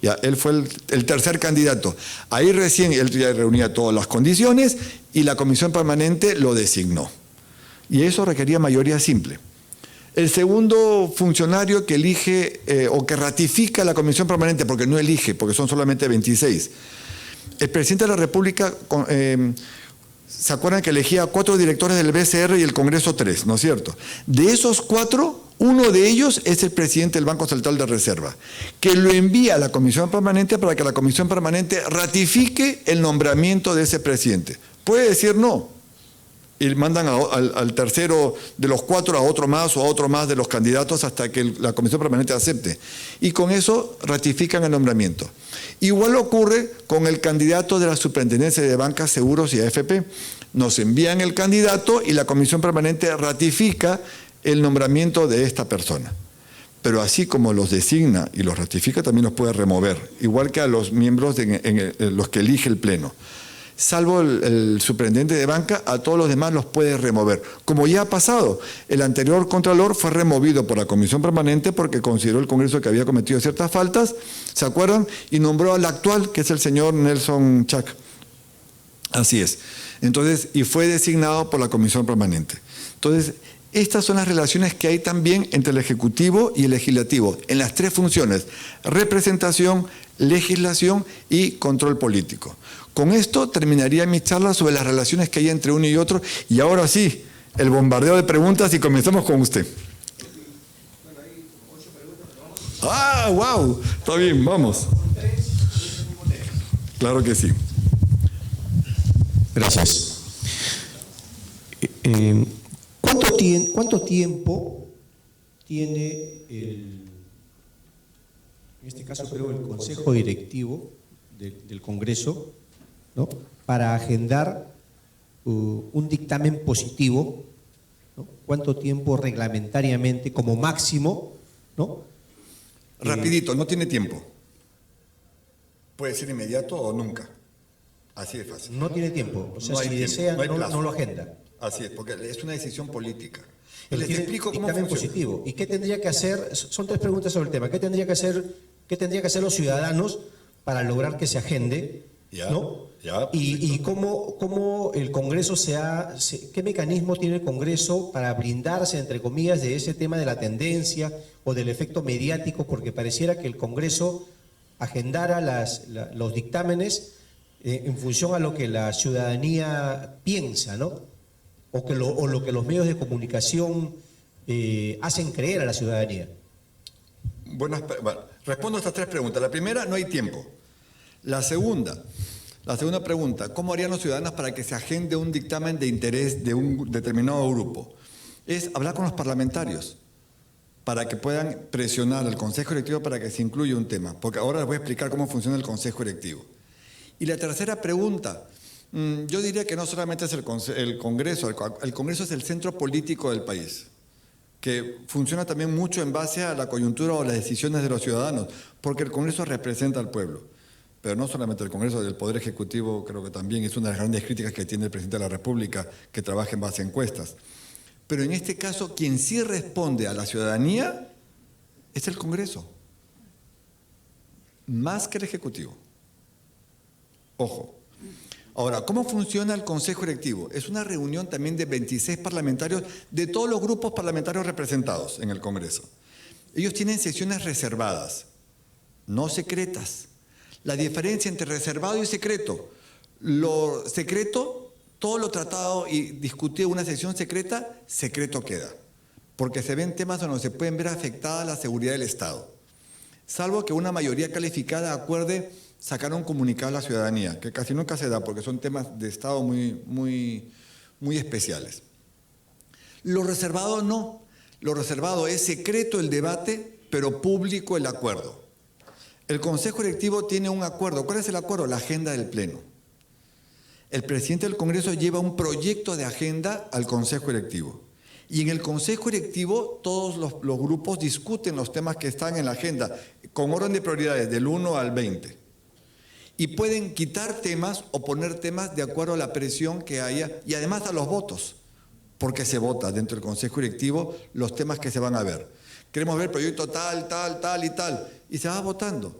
Ya, él fue el tercer candidato. Ahí recién él ya reunía todas las condiciones y la Comisión Permanente lo designó. Y eso requería mayoría simple. El segundo funcionario que elige o que ratifica la Comisión Permanente, porque no elige, porque son solamente 26. El presidente de la República, ¿se acuerdan que elegía 4 directores del BCR y el Congreso 3, ¿no es cierto? De esos 4, uno de ellos es el presidente del Banco Central de Reserva, que lo envía a la Comisión Permanente para que la Comisión Permanente ratifique el nombramiento de ese presidente. Puede decir no, y mandan al tercero de los 4 a otro más o a otro más de los candidatos hasta que la Comisión Permanente acepte. Y con eso ratifican el nombramiento. Igual ocurre con el candidato de la Superintendencia de Bancas, Seguros y AFP. Nos envían el candidato y la Comisión Permanente ratifica el nombramiento de esta persona. Pero así como los designa y los ratifica, también los puede remover, igual que a los miembros los que elige el Pleno. Salvo el superintendente de banca, a todos los demás los puede remover. Como ya ha pasado, el anterior Contralor fue removido por la Comisión Permanente porque consideró el Congreso que había cometido ciertas faltas, ¿se acuerdan? Y nombró al actual, que es el señor Nelson Chac. Así es. Entonces, y fue designado por la Comisión Permanente. Entonces, estas son las relaciones que hay también entre el Ejecutivo y el Legislativo, en las tres funciones: representación, legislación y control político. Con esto terminaría mi charla sobre las relaciones que hay entre uno y otro, y ahora sí, el bombardeo de preguntas, y comenzamos con usted. ¡Ah, wow! Está bien, vamos. Claro que sí. Gracias. ¿Cuánto tiempo tiene en este caso creo el Consejo Directivo del Congreso, ¿no?, para agendar un dictamen positivo, ¿no? ¿Cuánto tiempo reglamentariamente como máximo, ¿no? Rapidito, no tiene tiempo. Puede ser inmediato o nunca. Así de fácil. No tiene tiempo, o sea, No hay si tiempo, desea no hay no plazo. lo agenda. Así es, porque es una decisión política. Y Pero les tiene explico cómo dictamen funciona. positivo. ¿Y qué tendría que hacer? Son tres preguntas sobre el tema. ¿Qué tendría que hacer los ciudadanos para lograr que se agende? Ya, ¿no? ya, Y cómo el Congreso ¿qué mecanismo tiene el Congreso para blindarse, entre comillas, de ese tema de la tendencia o del efecto mediático? Porque pareciera que el Congreso agendara los dictámenes en función a lo que la ciudadanía piensa, ¿no? O lo que los medios de comunicación hacen creer a la ciudadanía. Bueno, respondo a estas tres preguntas. La primera, no hay tiempo. La segunda pregunta, ¿cómo harían los ciudadanos para que se agende un dictamen de interés de un determinado grupo? Es hablar con los parlamentarios para que puedan presionar al Consejo Directivo para que se incluya un tema, porque ahora les voy a explicar cómo funciona el Consejo Directivo. Y la tercera pregunta, yo diría que no solamente es el Congreso, el Congreso es el centro político del país, que funciona también mucho en base a la coyuntura o las decisiones de los ciudadanos, porque el Congreso representa al pueblo. Pero no solamente el Congreso, del Poder Ejecutivo creo que también es una de las grandes críticas que tiene el presidente de la República, que trabaja en base a encuestas. Pero en este caso, quien sí responde a la ciudadanía es el Congreso, más que el Ejecutivo. Ojo. Ahora, ¿cómo funciona el Consejo Directivo? Es una reunión también de 26 parlamentarios de todos los grupos parlamentarios representados en el Congreso. Ellos tienen sesiones reservadas, no secretas. La diferencia entre reservado y secreto: lo secreto, todo lo tratado y discutido en una sesión secreta, secreto queda, porque se ven temas donde se pueden ver afectada la seguridad del Estado. Salvo que una mayoría calificada acuerde sacar un comunicado a la ciudadanía, que casi nunca se da porque son temas de Estado muy especiales. Lo reservado no. Lo reservado es secreto el debate, pero público el acuerdo. El Consejo Directivo tiene un acuerdo. ¿Cuál es el acuerdo? La agenda del Pleno. El presidente del Congreso lleva un proyecto de agenda al Consejo Directivo. Y en el Consejo Directivo todos los grupos discuten los temas que están en la agenda, con orden de prioridades del 1 al 20. Y pueden quitar temas o poner temas de acuerdo a la presión que haya y además a los votos, porque se vota dentro del Consejo Directivo los temas que se van a ver. Queremos ver proyecto tal, tal, tal y tal, y se va votando.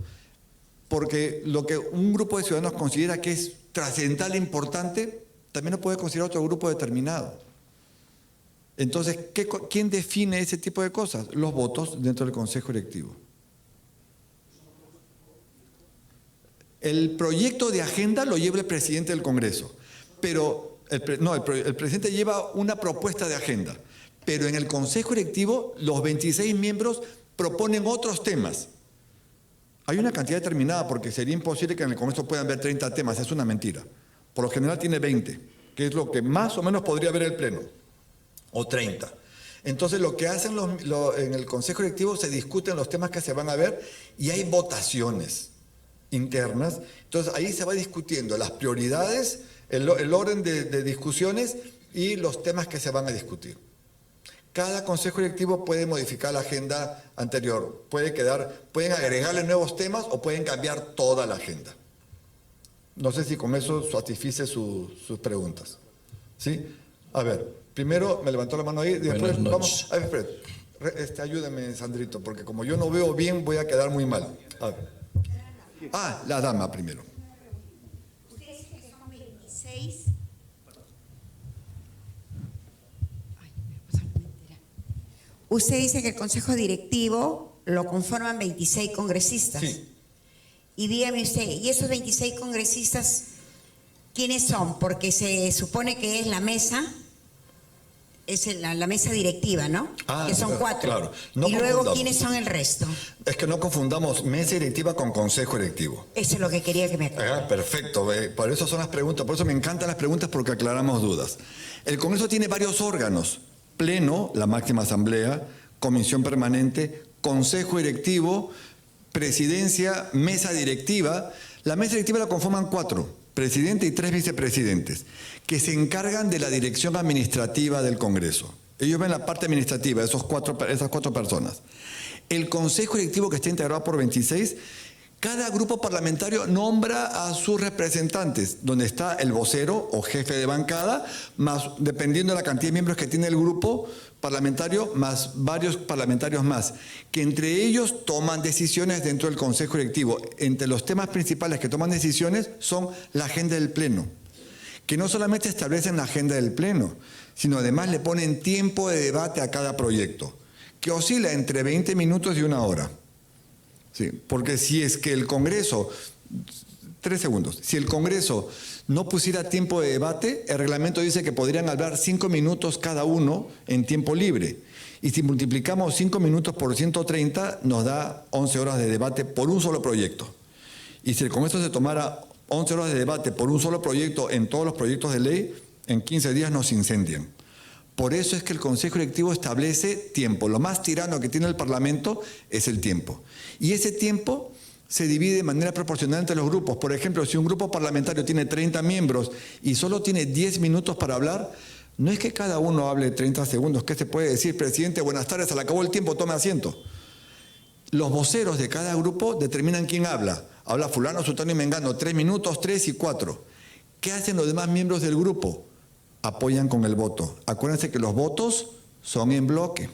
Porque lo que un grupo de ciudadanos considera que es trascendental e importante, también lo puede considerar otro grupo determinado. Entonces, ¿quién define ese tipo de cosas? Los votos dentro del Consejo Directivo. El proyecto de agenda lo lleva el presidente del Congreso, pero el presidente lleva una propuesta de agenda, pero en el Consejo Directivo los 26 miembros proponen otros temas. Hay una cantidad determinada porque sería imposible que en el Congreso puedan haber 30 temas, es una mentira. Por lo general tiene 20, que es lo que más o menos podría ver el Pleno, o 30. Entonces lo que hacen en el Consejo Directivo, se discuten los temas que se van a ver y hay votaciones internas. Entonces ahí se va discutiendo las prioridades, el orden de discusiones y los temas que se van a discutir. Cada consejo directivo puede modificar la agenda anterior. Pueden agregarle nuevos temas o pueden cambiar toda la agenda. No sé si con eso satisfice sus preguntas. ¿Sí? A ver, primero me levantó la mano ahí, después vamos. A ver, espera. Ayúdame, Sandrito, porque como yo no veo bien, voy a quedar muy mal. A ver. La dama primero. Usted dice que son 26. Usted dice que el Consejo Directivo lo conforman 26 congresistas. Sí. Y dígame usted, ¿y esos 26 congresistas quiénes son? Porque se supone que es la mesa, es la mesa directiva, ¿no? Que son 4. Claro. No y luego, confundamos. ¿quiénes son el resto? Es que no confundamos mesa directiva con consejo directivo. Eso es lo que quería que me aclarara. Perfecto. Por eso son las preguntas. Por eso me encantan las preguntas, porque aclaramos dudas. El Congreso tiene varios órganos. Pleno, la máxima asamblea, comisión permanente, consejo directivo, presidencia, mesa directiva. La mesa directiva la conforman 4, presidente y 3 vicepresidentes, que se encargan de la dirección administrativa del Congreso. Ellos ven la parte administrativa, esas 4 personas. El consejo directivo, que está integrado por 26, cada grupo parlamentario nombra a sus representantes, donde está el vocero o jefe de bancada, más, dependiendo de la cantidad de miembros que tiene el grupo parlamentario, más varios parlamentarios más, que entre ellos toman decisiones dentro del Consejo Directivo. Entre los temas principales que toman decisiones son la agenda del Pleno, que no solamente establecen la agenda del Pleno, sino además le ponen tiempo de debate a cada proyecto, que oscila entre 20 minutos y 1 hora. Sí, porque si es que el Congreso, 3 segundos, si el Congreso no pusiera tiempo de debate, el reglamento dice que podrían hablar 5 minutos cada uno en tiempo libre. Y si multiplicamos 5 minutos por 130, nos da 11 horas de debate por un solo proyecto. Y si el Congreso se tomara 11 horas de debate por un solo proyecto en todos los proyectos de ley, en 15 días nos incendian. Por eso es que el Consejo Directivo establece tiempo. Lo más tirano que tiene el Parlamento es el tiempo. Y ese tiempo se divide de manera proporcional entre los grupos. Por ejemplo, si un grupo parlamentario tiene 30 miembros y solo tiene 10 minutos para hablar, no es que cada uno hable 30 segundos. ¿Qué se puede decir? Presidente, buenas tardes, se le acabó el tiempo, tome asiento. Los voceros de cada grupo determinan quién habla. Habla fulano, sultano y mengano, 3 minutos, 3 y 4. ¿Qué hacen los demás miembros del grupo? Apoyan con el voto. Acuérdense que los votos son en bloque.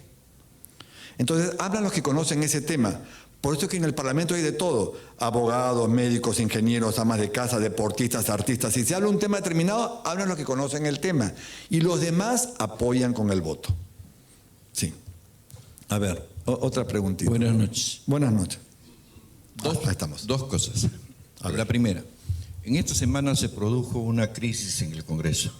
Entonces, hablan los que conocen ese tema. Por eso es que en el Parlamento hay de todo. Abogados, médicos, ingenieros, amas de casa, deportistas, artistas. Si se habla un tema determinado, hablan los que conocen el tema. Y los demás apoyan con el voto. Sí. A ver, otra preguntita. Buenas noches. Buenas noches. Ahí estamos. 2 cosas. La primera, en esta semana se produjo una crisis en el Congreso.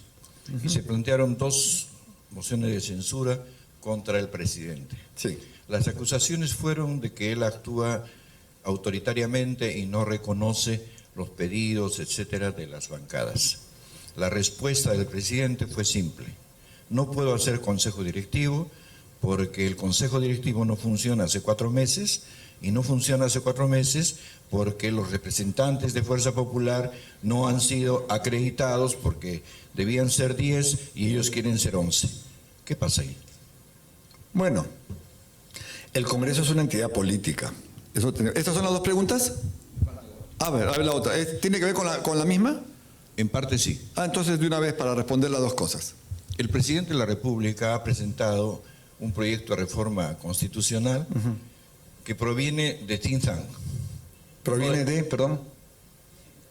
Y se plantearon 2 mociones de censura contra el presidente. Sí. Las acusaciones fueron de que él actúa autoritariamente y no reconoce los pedidos, etcétera, de las bancadas. La respuesta del presidente fue simple: no puedo hacer consejo directivo porque el consejo directivo no funciona hace 4 meses, y no funciona hace 4 meses porque los representantes de Fuerza Popular no han sido acreditados, porque debían ser 10 y ellos quieren ser 11. ¿Qué pasa ahí? Bueno, el Congreso es una entidad política. ¿Estas son las 2 preguntas? A ver la otra. ¿Tiene que ver con la misma? En parte sí. Entonces de una vez para responder las 2 cosas. El presidente de la República ha presentado un proyecto de reforma constitucional que proviene de think tank. ¿Proviene de, perdón?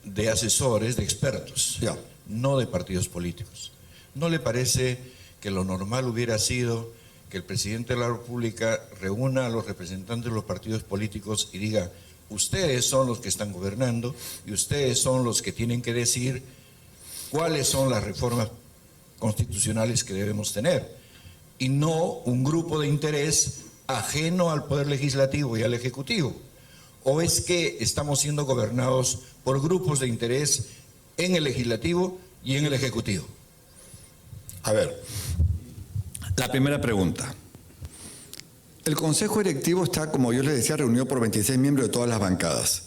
De asesores, de expertos, Ya. no de partidos políticos. ¿No le parece que lo normal hubiera sido que el presidente de la República reúna a los representantes de los partidos políticos y diga: ustedes son los que están gobernando y ustedes son los que tienen que decir cuáles son las reformas constitucionales que debemos tener, y no un grupo de interés ajeno al Poder Legislativo y al Ejecutivo? ¿O es que estamos siendo gobernados por grupos de interés en el Legislativo y en el Ejecutivo? A ver, la primera pregunta. El Consejo Directivo está, como yo les decía, reunido por 26 miembros de todas las bancadas.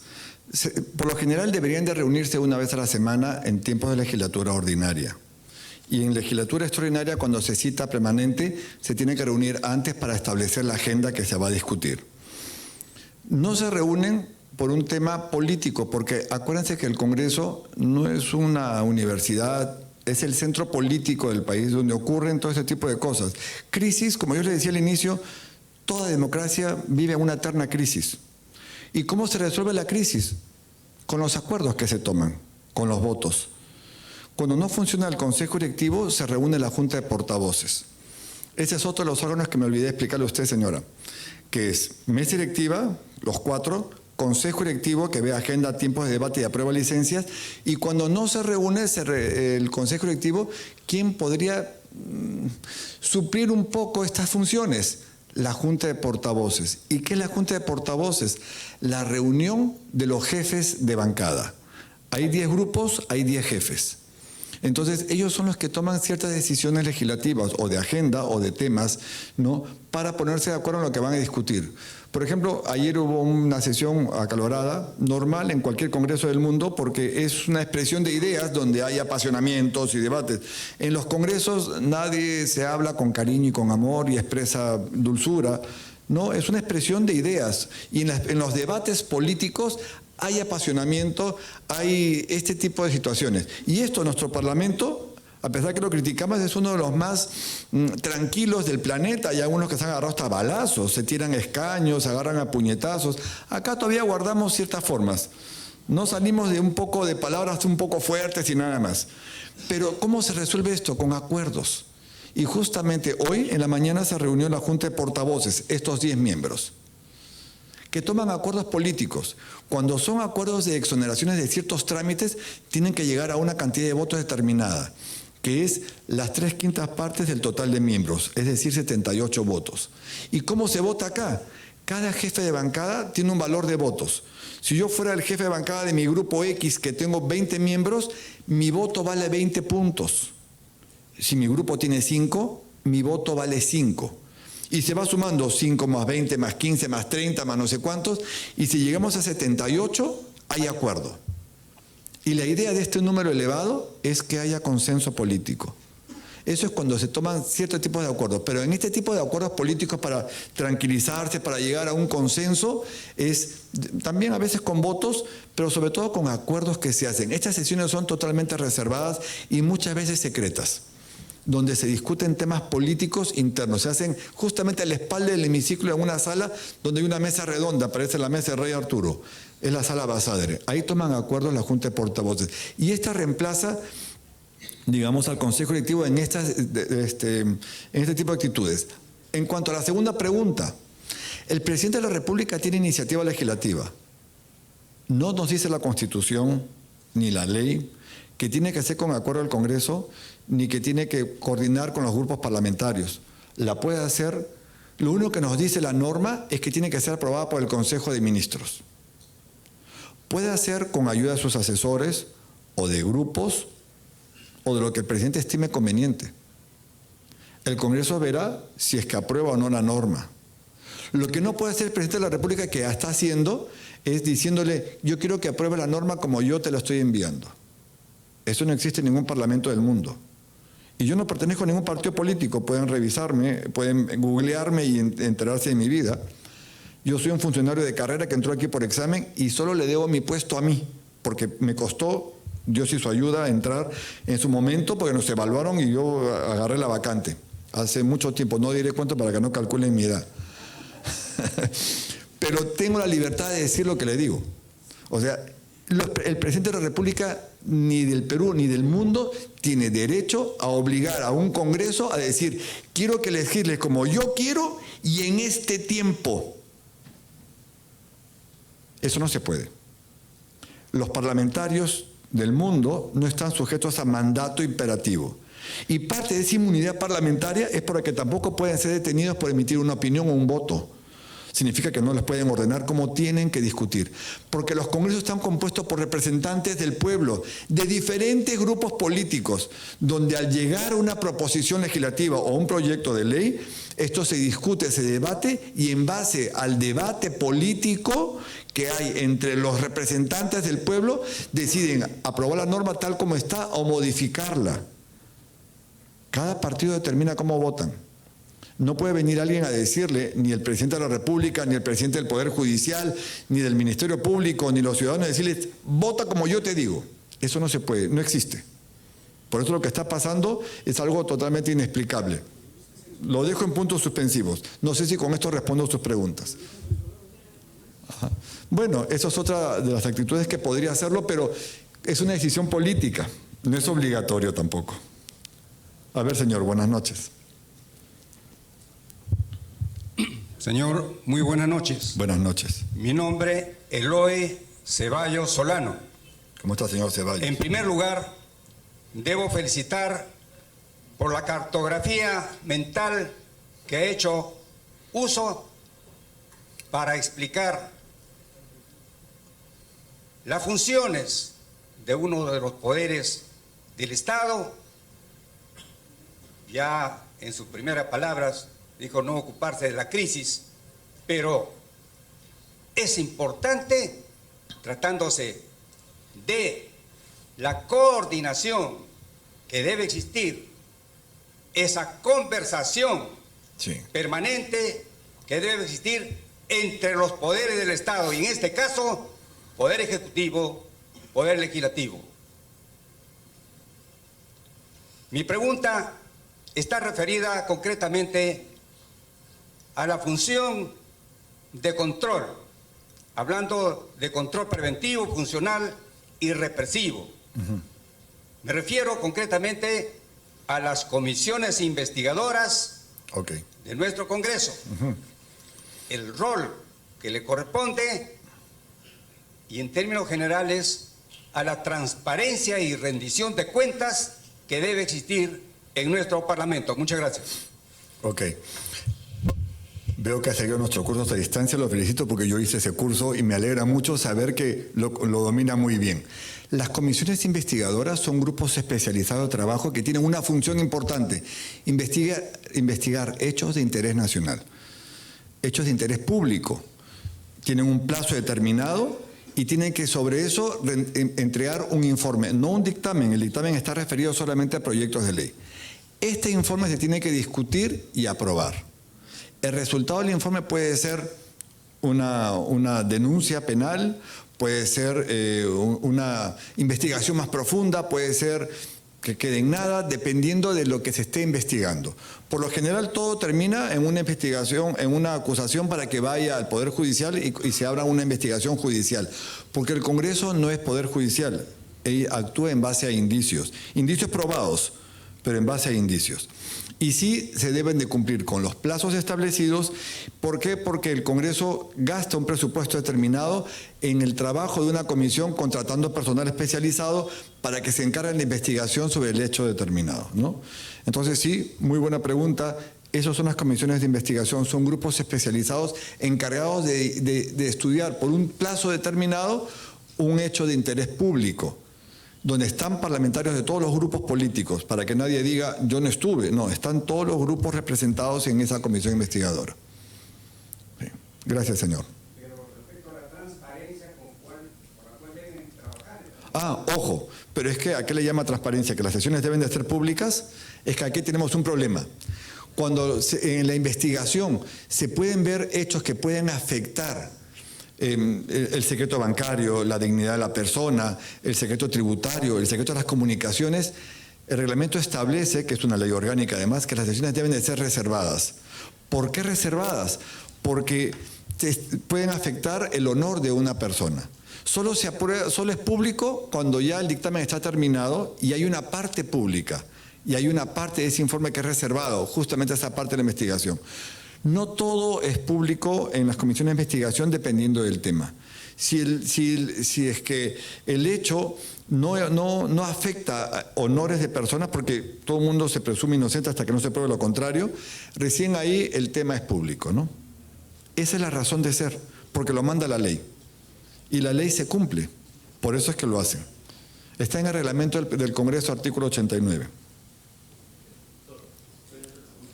Por lo general deberían de reunirse una vez a la semana en tiempos de legislatura ordinaria. Y en legislatura extraordinaria, cuando se cita permanente, se tiene que reunir antes para establecer la agenda que se va a discutir. No se reúnen por un tema político, porque acuérdense que el Congreso no es una universidad, es el centro político del país donde ocurren todo este tipo de cosas. Crisis, como yo les decía al inicio, toda democracia vive una eterna crisis. ¿Y cómo se resuelve la crisis? Con los acuerdos que se toman, con los votos. Cuando no funciona el Consejo Directivo, se reúne la Junta de Portavoces. Ese es otro de los órganos que me olvidé explicarle a usted, señora, que es mesa directiva, los 4, Consejo Directivo, que ve agenda, tiempos de debate y aprueba licencias, y cuando no se reúne el Consejo Directivo, ¿quién podría suplir un poco estas funciones? La Junta de Portavoces. ¿Y qué es la Junta de Portavoces? La reunión de los jefes de bancada. Hay 10 grupos, hay 10 jefes. Entonces, ellos son los que toman ciertas decisiones legislativas o de agenda o de temas, ¿no?, para ponerse de acuerdo en lo que van a discutir. Por ejemplo, ayer hubo una sesión acalorada, normal en cualquier congreso del mundo, porque es una expresión de ideas donde hay apasionamientos y debates. En los congresos nadie se habla con cariño y con amor y expresa dulzura. No, es una expresión de ideas. Y en los debates políticos hay apasionamiento, hay este tipo de situaciones. Y esto, nuestro Parlamento, a pesar que lo criticamos, es uno de los más tranquilos del planeta. Hay algunos que se han agarrado hasta balazos, se tiran escaños, se agarran a puñetazos. Acá todavía guardamos ciertas formas. No salimos de un poco de palabras un poco fuertes y nada más. Pero ¿cómo se resuelve esto? Con acuerdos. Y justamente hoy en la mañana se reunió la Junta de Portavoces, estos 10 miembros, que toman acuerdos políticos. Cuando son acuerdos de exoneraciones de ciertos trámites, tienen que llegar a una cantidad de votos determinada, que es las 3/5 partes del total de miembros, es decir, 78 votos. ¿Y cómo se vota acá? Cada jefe de bancada tiene un valor de votos. Si yo fuera el jefe de bancada de mi grupo X, que tengo 20 miembros, mi voto vale 20 puntos. Si mi grupo tiene 5, mi voto vale 5. Y se va sumando 5 más 20 más 15 más 30 más no sé cuántos, y si llegamos a 78, hay acuerdo. Y la idea de este número elevado es que haya consenso político. Eso es cuando se toman ciertos tipos de acuerdos. Pero en este tipo de acuerdos políticos para tranquilizarse, para llegar a un consenso, es también a veces con votos, pero sobre todo con acuerdos que se hacen. Estas sesiones son totalmente reservadas y muchas veces secretas, donde se discuten temas políticos internos. Se hacen justamente a la espalda del hemiciclo en una sala donde hay una mesa redonda, parece la mesa de Rey Arturo. Es la sala Basadre. Ahí toman acuerdos la Junta de Portavoces. Y esta reemplaza, digamos, al Consejo Directivo en este tipo de actitudes. En cuanto a la segunda pregunta, el presidente de la República tiene iniciativa legislativa. No nos dice la Constitución ni la ley que tiene que hacer con acuerdo al Congreso, ni que tiene que coordinar con los grupos parlamentarios. La puede hacer, lo único que nos dice la norma es que tiene que ser aprobada por el Consejo de Ministros. Puede hacer con ayuda de sus asesores o de grupos o de lo que el presidente estime conveniente. El Congreso verá si es que aprueba o no la norma. Lo que no puede hacer el presidente de la República, que ya está haciendo, es diciéndole: yo quiero que apruebe la norma como yo te la estoy enviando. Eso no existe en ningún parlamento del mundo. Y yo no pertenezco a ningún partido político. Pueden revisarme, pueden googlearme y enterarse de mi vida. Yo soy un funcionario de carrera que entró aquí por examen y solo le debo mi puesto a mí, porque me costó, Dios hizo ayuda a entrar en su momento, porque nos evaluaron y yo agarré la vacante. Hace mucho tiempo, no diré cuánto para que no calculen mi edad. Pero tengo la libertad de decir lo que le digo. O sea, el presidente de la República, ni del Perú ni del mundo, tiene derecho a obligar a un Congreso a decir: quiero que legisle como yo quiero y en este tiempo. Eso no se puede. Los parlamentarios del mundo no están sujetos a mandato imperativo. Y parte de esa inmunidad parlamentaria es para que tampoco pueden ser detenidos por emitir una opinión o un voto. Significa que no les pueden ordenar cómo tienen que discutir. Porque los congresos están compuestos por representantes del pueblo, de diferentes grupos políticos, donde al llegar a una proposición legislativa o un proyecto de ley, esto se discute, se debate, y en base al debate político que hay entre los representantes del pueblo, deciden aprobar la norma tal como está o modificarla. Cada partido determina cómo votan. No puede venir alguien a decirle, ni el presidente de la República, ni el presidente del Poder Judicial, ni del Ministerio Público, ni los ciudadanos, decirles, vota como yo te digo. Eso no se puede, no existe. Por eso lo que está pasando es algo totalmente inexplicable. Lo dejo en puntos suspensivos. No sé si con esto respondo a sus preguntas. Ajá. Bueno, eso es otra de las actitudes que podría hacerlo, pero es una decisión política, no es obligatorio tampoco. A ver, señor, buenas noches. Señor, muy buenas noches. Buenas noches. Mi nombre, Eloy Ceballos Solano. ¿Cómo está, señor Ceballos? En primer lugar, debo felicitar por la cartografía mental que ha hecho uso para explicar las funciones de uno de los poderes del Estado. Ya en sus primeras palabras dijo no ocuparse de la crisis, pero es importante, tratándose de la coordinación que debe existir, esa conversación permanente que debe existir entre los poderes del Estado, y en este caso, Poder Ejecutivo, Poder Legislativo. Mi pregunta está referida concretamente a la función de control, hablando de control preventivo, funcional y represivo. Me refiero concretamente a las comisiones investigadoras de nuestro Congreso. El rol que le corresponde y, en términos generales, a la transparencia y rendición de cuentas que debe existir en nuestro Parlamento. Muchas gracias. Veo que ha seguido nuestro curso a distancia, lo felicito porque yo hice ese curso y me alegra mucho saber que lo domina muy bien. Las comisiones investigadoras son grupos especializados de trabajo que tienen una función importante, investigar hechos de interés nacional, hechos de interés público. Tienen un plazo determinado y tienen que sobre eso entregar un informe, no un dictamen. El dictamen está referido solamente a proyectos de ley. Este informe se tiene que discutir y aprobar. El resultado del informe puede ser una denuncia penal, puede ser una investigación más profunda, puede ser que quede en nada, dependiendo de lo que se esté investigando. Por lo general todo termina en una investigación, en una acusación para que vaya al Poder Judicial y se abra una investigación judicial. Porque el Congreso no es Poder Judicial, actúa en base a indicios probados, pero en base a indicios. Y sí se deben de cumplir con los plazos establecidos. ¿Por qué? Porque el Congreso gasta un presupuesto determinado en el trabajo de una comisión contratando personal especializado para que se encargue de la investigación sobre el hecho determinado, ¿no? Entonces sí, muy buena pregunta. Esas son las comisiones de investigación, son grupos especializados encargados de estudiar por un plazo determinado un hecho de interés público, donde están parlamentarios de todos los grupos políticos, para que nadie diga, yo no estuve. No, están todos los grupos representados en esa comisión investigadora. Sí. Gracias, señor. Pero respecto a la transparencia por la cual deben trabajar. Ojo, pero es que ¿a qué le llama transparencia? ¿Que las sesiones deben de ser públicas? Es que aquí tenemos un problema. Cuando en la investigación se pueden ver hechos que pueden afectar el secreto bancario, la dignidad de la persona, el secreto tributario, el secreto de las comunicaciones, el reglamento establece, que es una ley orgánica además, que las sesiones deben de ser reservadas. ¿Por qué reservadas? Porque pueden afectar el honor de una persona. Solo es público cuando ya el dictamen está terminado y hay una parte pública, y hay una parte de ese informe que es reservado, justamente esa parte de la investigación. No todo es público en las comisiones de investigación dependiendo del tema. Si es que el hecho no afecta a honores de personas, porque todo el mundo se presume inocente hasta que no se pruebe lo contrario, recién ahí el tema es público, ¿no? Esa es la razón de ser, porque lo manda la ley. Y la ley se cumple, por eso es que lo hacen. Está en el reglamento del Congreso, artículo 89.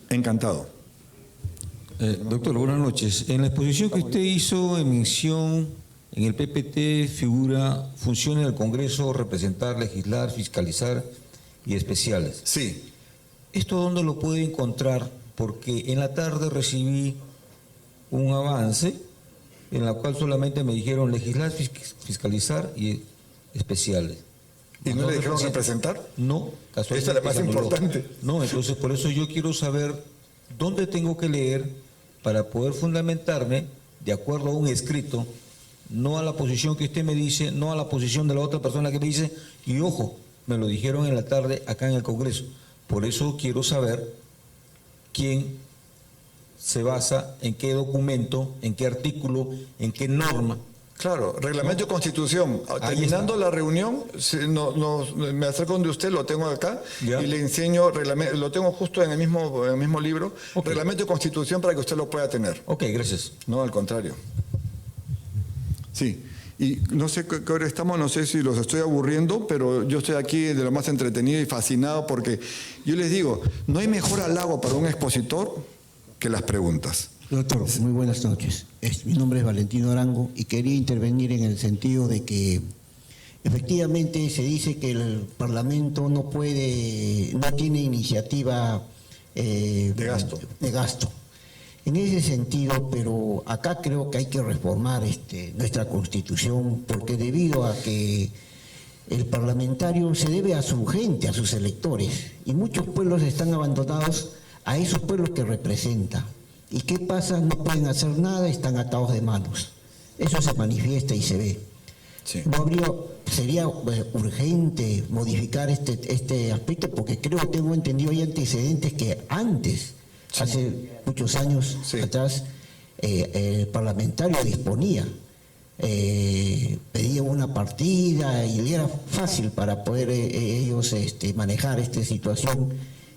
Encantado. Doctor, buenas noches. En la exposición que usted hizo en mención, en el PPT figura funciones del Congreso, representar, legislar, fiscalizar y especiales. Sí. ¿Esto dónde lo puede encontrar? Porque en la tarde recibí un avance en la cual solamente me dijeron legislar, fiscalizar y especiales. ¿Y no le dijeron representar? No, casualmente. Esa es la más importante. No, entonces por eso yo quiero saber dónde tengo que leer para poder fundamentarme de acuerdo a un escrito, no a la posición que usted me dice, no a la posición de la otra persona que me dice, y ojo, me lo dijeron en la tarde acá en el Congreso. Por eso quiero saber quién se basa, en qué documento, en qué artículo, en qué norma. Claro, reglamento de constitución. Terminando la reunión, me acerco donde usted, lo tengo acá, Ya. y le enseño, lo tengo justo en el mismo libro, Ok. reglamento de constitución para que usted lo pueda tener. Ok, gracias. No, al contrario. Sí, y no sé qué hora estamos, no sé si los estoy aburriendo, pero yo estoy aquí de lo más entretenido y fascinado porque yo les digo, no hay mejor halago para un expositor que las preguntas. Doctor, muy buenas noches. Mi nombre es Valentino Arango y quería intervenir en el sentido de que efectivamente se dice que el Parlamento no tiene iniciativa De gasto. En ese sentido, pero acá creo que hay que reformar nuestra Constitución, porque debido a que el parlamentario se debe a su gente, a sus electores, y muchos pueblos están abandonados a esos pueblos que representa. ¿Y qué pasa? No pueden hacer nada, están atados de manos. Eso se manifiesta y se ve. Sí. Sería urgente modificar este aspecto, porque tengo entendido, hay antecedentes que antes, Sí. hace muchos años Sí. atrás, el parlamentario disponía, pedía una partida y era fácil para poder ellos manejar esta situación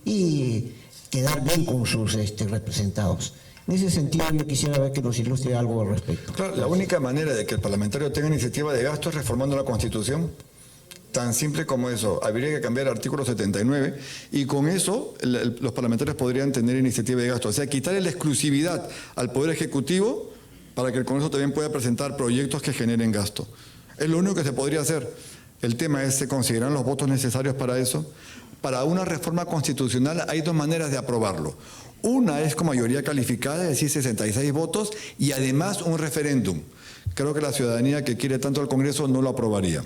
y quedar bien con sus representados. En ese sentido, yo quisiera ver que nos ilustre algo al respecto. Claro, la única manera de que el parlamentario tenga iniciativa de gasto es reformando la Constitución. Tan simple como eso. Habría que cambiar el artículo 79 y con eso los parlamentarios podrían tener iniciativa de gasto. O sea, quitarle la exclusividad al Poder Ejecutivo para que el Congreso también pueda presentar proyectos que generen gasto. Es lo único que se podría hacer. El tema es, ¿se consideran los votos necesarios para eso? Para una reforma constitucional hay dos maneras de aprobarlo. Una es con mayoría calificada, es decir, 66 votos, y además un referéndum. Creo que la ciudadanía que quiere tanto al Congreso no lo aprobaría.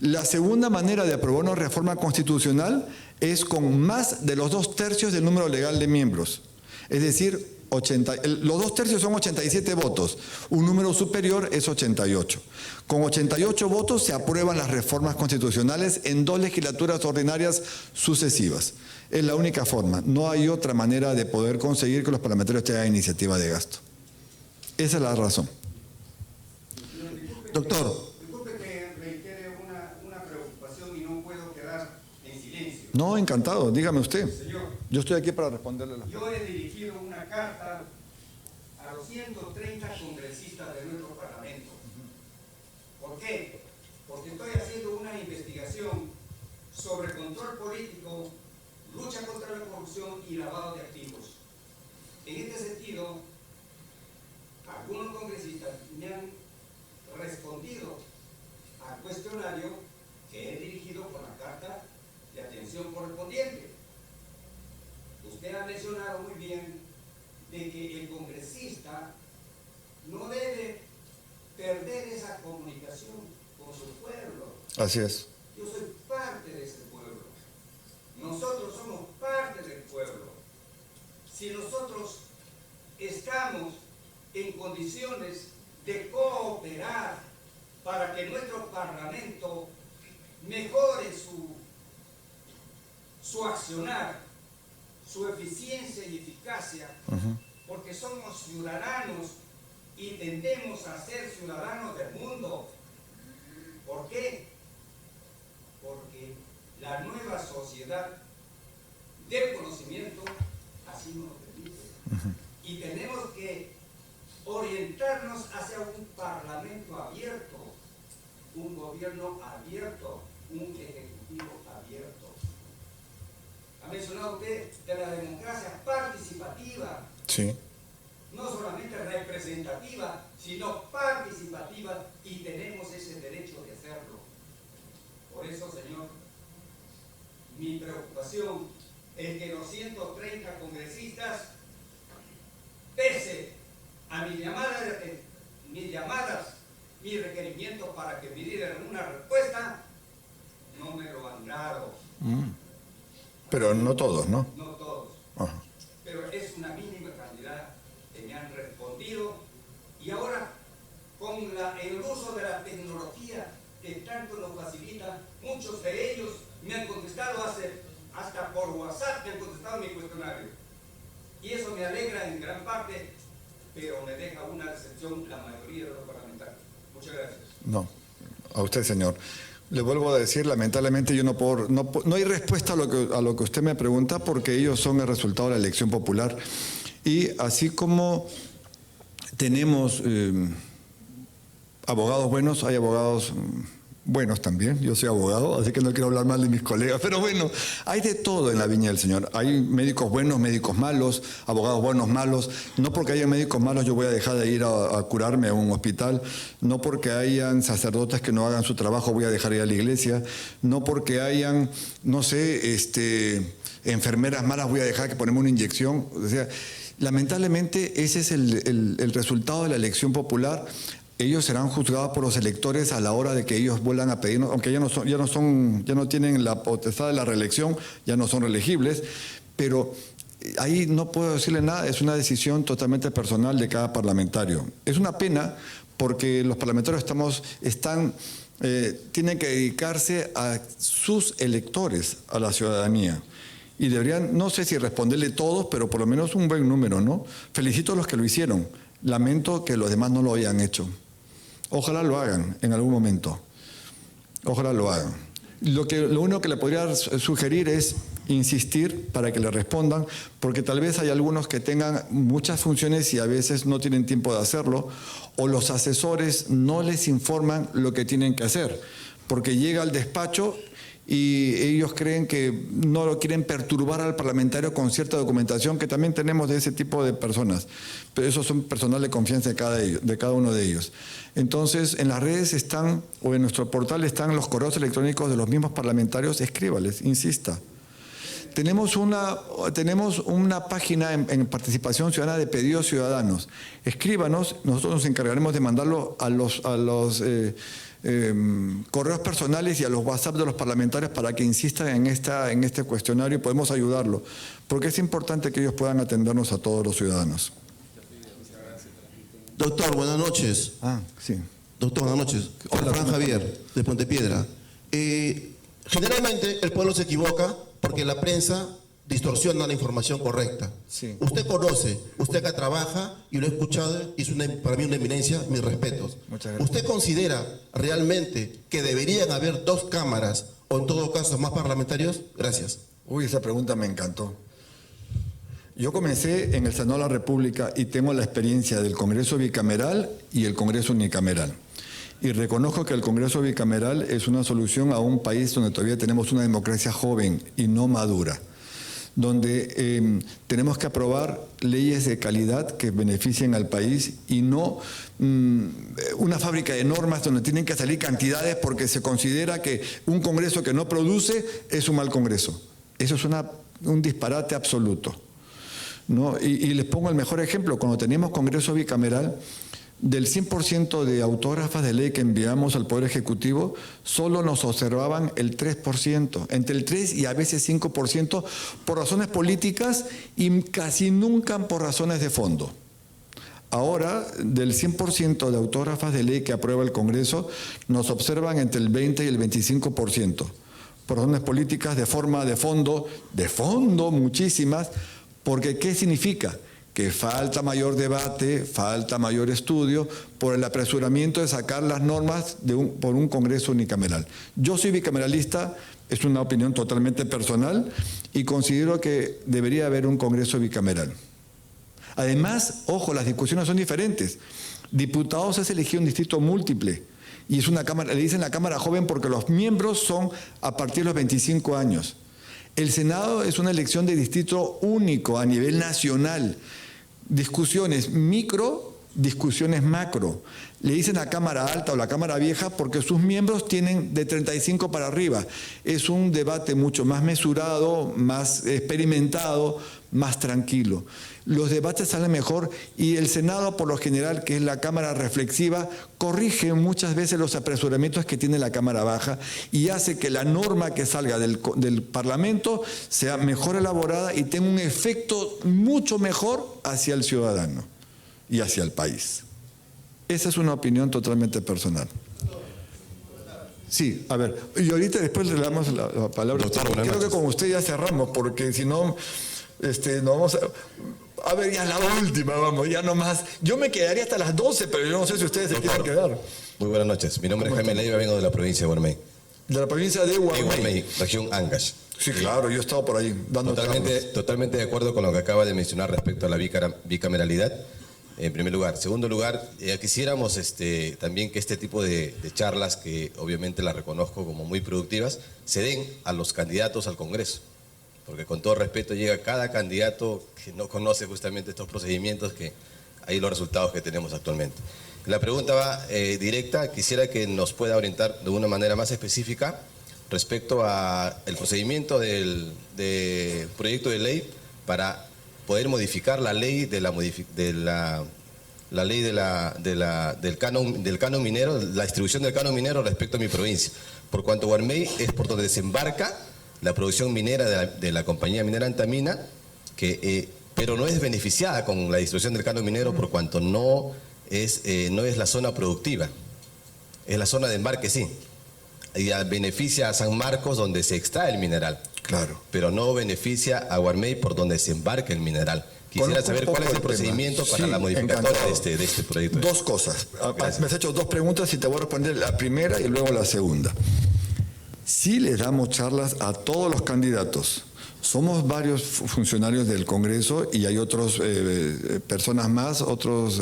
La segunda manera de aprobar una reforma constitucional es con más de los 2/3 del número legal de miembros. Es decir, los 2/3 son 87 votos, un número superior es 88. Con 88 votos se aprueban las reformas constitucionales en 2 legislaturas ordinarias sucesivas. Es la única forma, no hay otra manera de poder conseguir que los parlamentarios tengan iniciativa de gasto. Esa es la razón. Doctor. Disculpe que reitere una preocupación y no puedo quedar en silencio. No, encantado, dígame usted. Señor, Yo estoy aquí para responderle las yo he dirigido una carta a los 130 congresistas de nuestro Parlamento. ¿Por qué? Porque estoy haciendo una investigación sobre control político, lucha contra la corrupción y lavado de activos. En este sentido, algunos congresistas me han respondido al cuestionario que he dirigido con la carta de atención correspondiente. Usted ha mencionado muy bien de que el congresista no debe perder esa comunicación con su pueblo. Así es. Yo soy parte de ese pueblo. Nosotros somos parte del pueblo. Si nosotros estamos en condiciones de cooperar para que nuestro Parlamento mejore su accionar, su eficiencia y eficacia, porque somos ciudadanos y tendemos a ser ciudadanos del mundo. ¿Por qué? Porque la nueva sociedad del conocimiento así nos lo permite. Y tenemos que orientarnos hacia un parlamento abierto, un gobierno abierto, un ejecutivo abierto. Ha mencionado usted de la democracia participativa. Sí. No solamente representativa, sino participativa, y tenemos ese derecho de hacerlo. Por eso, señor, mi preocupación el que los 130 congresistas, pese a mis llamadas, mis requerimientos para que me dieran una respuesta, no me lo han dado. Pero no todos, ¿no? No todos. Ajá. Pero es una mínima cantidad que me han respondido. Y ahora, con el uso de la tecnología que tanto nos facilita, muchos de ellos me han contestado hasta por WhatsApp, me han contestado mi cuestionario. Y eso me alegra en gran parte, pero me deja una decepción la mayoría de los parlamentarios. Muchas gracias. No, a usted, señor. Le vuelvo a decir, lamentablemente yo no hay respuesta a lo que usted me pregunta, porque ellos son el resultado de la elección popular. Y así como tenemos abogados buenos, hay abogados buenos también. Yo soy abogado, así que no quiero hablar mal de mis colegas. Pero bueno, hay de todo en la viña del Señor. Hay médicos buenos, médicos malos, abogados buenos, malos. No porque haya médicos malos yo voy a dejar de ir a curarme a un hospital. No porque hayan sacerdotes que no hagan su trabajo voy a dejar de ir a la iglesia. No porque hayan, no sé, enfermeras malas voy a dejar que ponerme una inyección. O sea, lamentablemente ese es el resultado de la elección popular. Ellos serán juzgados por los electores a la hora de que ellos vuelvan a pedir, aunque ya no tienen la potestad de la reelección, ya no son reelegibles, pero ahí no puedo decirle nada, es una decisión totalmente personal de cada parlamentario. Es una pena porque los parlamentarios tienen que dedicarse a sus electores, a la ciudadanía. Y deberían, no sé si responderle todos, pero por lo menos un buen número, ¿no? Felicito a los que lo hicieron. Lamento que los demás no lo hayan hecho. Ojalá lo hagan en algún momento. Ojalá lo hagan. Lo único que le podría sugerir es insistir para que le respondan, porque tal vez hay algunos que tengan muchas funciones y a veces no tienen tiempo de hacerlo, o los asesores no les informan lo que tienen que hacer, porque llega al despacho y ellos creen que no lo quieren perturbar al parlamentario con cierta documentación, que también tenemos de ese tipo de personas, pero esos son personal de confianza de cada uno de ellos. Entonces, en las redes están, o en nuestro portal están los correos electrónicos de los mismos parlamentarios, escríbales, insista. Tenemos una página en Participación Ciudadana de pedidos ciudadanos. Escríbanos, nosotros nos encargaremos de mandarlo a los correos personales y a los WhatsApp de los parlamentarios para que insistan en este cuestionario y podemos ayudarlo, porque es importante que ellos puedan atendernos a todos los ciudadanos. Doctor, buenas noches. Sí. Doctor, buenas noches. Hola, Fran Javier, de Pontepiedra. Generalmente el pueblo se equivoca porque la prensa distorsiona la información correcta. Sí. Usted conoce, usted acá trabaja y lo he escuchado y es para mí una eminencia, mis respetos. Muchas gracias. ¿Usted considera realmente que deberían haber 2 cámaras o en todo caso más parlamentarios? Gracias. Uy, esa pregunta me encantó. Yo comencé en el Senado de la República y tengo la experiencia del Congreso bicameral y el Congreso unicameral. Y reconozco que el Congreso bicameral es una solución a un país donde todavía tenemos una democracia joven y no madura, donde tenemos que aprobar leyes de calidad que beneficien al país y no una fábrica de normas donde tienen que salir cantidades porque se considera que un Congreso que no produce es un mal Congreso. Eso es un disparate absoluto, ¿no? Y les pongo el mejor ejemplo. Cuando teníamos Congreso bicameral, del 100% de autógrafas de ley que enviamos al Poder Ejecutivo, solo nos observaban el 3%, entre el 3 y a veces 5% por razones políticas y casi nunca por razones de fondo. Ahora, del 100% de autógrafas de ley que aprueba el Congreso, nos observan entre el 20 y el 25%. Por razones políticas, de forma, de fondo muchísimas, porque ¿qué significa? Que falta mayor debate, falta mayor estudio por el apresuramiento de sacar las normas por un Congreso unicameral. Yo soy bicameralista, es una opinión totalmente personal y considero que debería haber un Congreso bicameral. Además, ojo, las discusiones son diferentes. Diputados es elegido en distrito múltiple y es una cámara, le dicen la Cámara Joven porque los miembros son a partir de los 25 años. El Senado es una elección de distrito único a nivel nacional. Discusiones micro discusiones macro. Le dicen a Cámara Alta o la Cámara Vieja porque sus miembros tienen de 35 para arriba. Es un debate mucho más mesurado, más experimentado, más tranquilo. Los debates salen mejor y el Senado, por lo general, que es la Cámara reflexiva, corrige muchas veces los apresuramientos que tiene la Cámara Baja y hace que la norma que salga del Parlamento sea mejor elaborada y tenga un efecto mucho mejor hacia el ciudadano y hacia el país. Esa es una opinión totalmente personal. Sí, a ver, y ahorita después le damos la palabra. Doctor, creo que con usted ya cerramos, porque si no, no vamos a ver, ya la última, vamos, ya nomás. Yo me quedaría hasta las 12, pero yo no sé si ustedes se quieren quedar. Muy buenas noches, mi nombre es Jaime Leiva, vengo de la provincia de Guarmey. De la provincia de Guarmey. Guarmey, región Ancash. Sí, claro, yo he estado por ahí dando Totalmente de acuerdo con lo que acaba de mencionar respecto a la bicameralidad. En primer lugar. Segundo lugar, quisiéramos también que este tipo de charlas, que obviamente las reconozco como muy productivas, se den a los candidatos al Congreso. Porque con todo respeto llega cada candidato que no conoce justamente estos procedimientos, que hay los resultados que tenemos actualmente. La pregunta va directa, quisiera que nos pueda orientar de una manera más específica respecto al procedimiento del proyecto de ley para poder modificar la ley del canon minero, la distribución del canon minero respecto a mi provincia. Por cuanto Guarmey es por donde desembarca la producción minera de la compañía minera Antamina, pero no es beneficiada con la distribución del canon minero por cuanto no es la zona productiva, es la zona de embarque, sí. Y beneficia a San Marcos donde se extrae el mineral. Claro. Pero no beneficia a Guarmey por donde se embarca el mineral. Quisiera saber cuál es el procedimiento para la modificatoria de este proyecto. Dos cosas. Me has hecho dos preguntas y te voy a responder la primera y luego la segunda. Sí les damos charlas a todos los candidatos. Somos varios funcionarios del Congreso y hay otras personas más, otros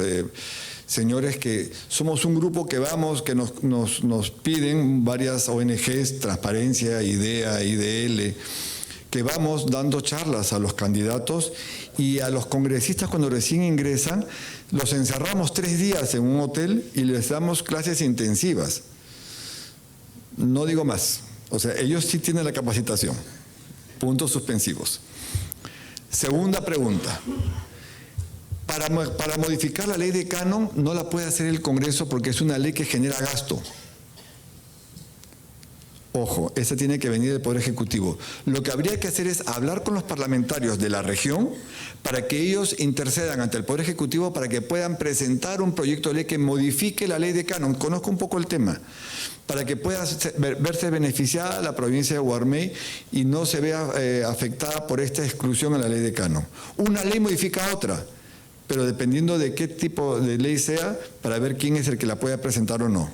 señores que somos un grupo que vamos, que nos piden varias ONGs, Transparencia, IDEA, IDL, que vamos dando charlas a los candidatos y a los congresistas cuando recién ingresan, los encerramos 3 días en un hotel y les damos clases intensivas. No digo más. O sea, ellos sí tienen la capacitación. Puntos suspensivos. Segunda pregunta. Para modificar la ley de canon no la puede hacer el Congreso porque es una ley que genera gasto. Ojo, esa tiene que venir del Poder Ejecutivo. Lo que habría que hacer es hablar con los parlamentarios de la región para que ellos intercedan ante el Poder Ejecutivo para que puedan presentar un proyecto de ley que modifique la ley de canon. Conozco un poco el tema. Para que pueda verse beneficiada la provincia de Guarmey y no se vea afectada por esta exclusión en la ley de canon. Una ley modifica otra, pero dependiendo de qué tipo de ley sea, para ver quién es el que la pueda presentar o no.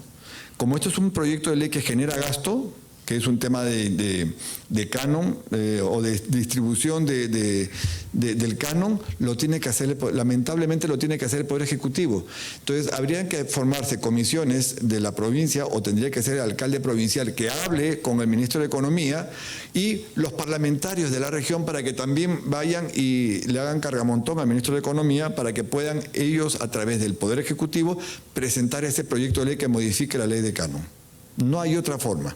Como esto es un proyecto de ley que genera gasto, que es un tema de canon o de distribución del canon, lo tiene que hacer, lamentablemente lo tiene que hacer el Poder Ejecutivo. Entonces, habrían que formarse comisiones de la provincia, o tendría que ser el alcalde provincial que hable con el ministro de Economía y los parlamentarios de la región para que también vayan y le hagan cargamontón al ministro de Economía para que puedan ellos, a través del Poder Ejecutivo, presentar ese proyecto de ley que modifique la ley de canon. No hay otra forma.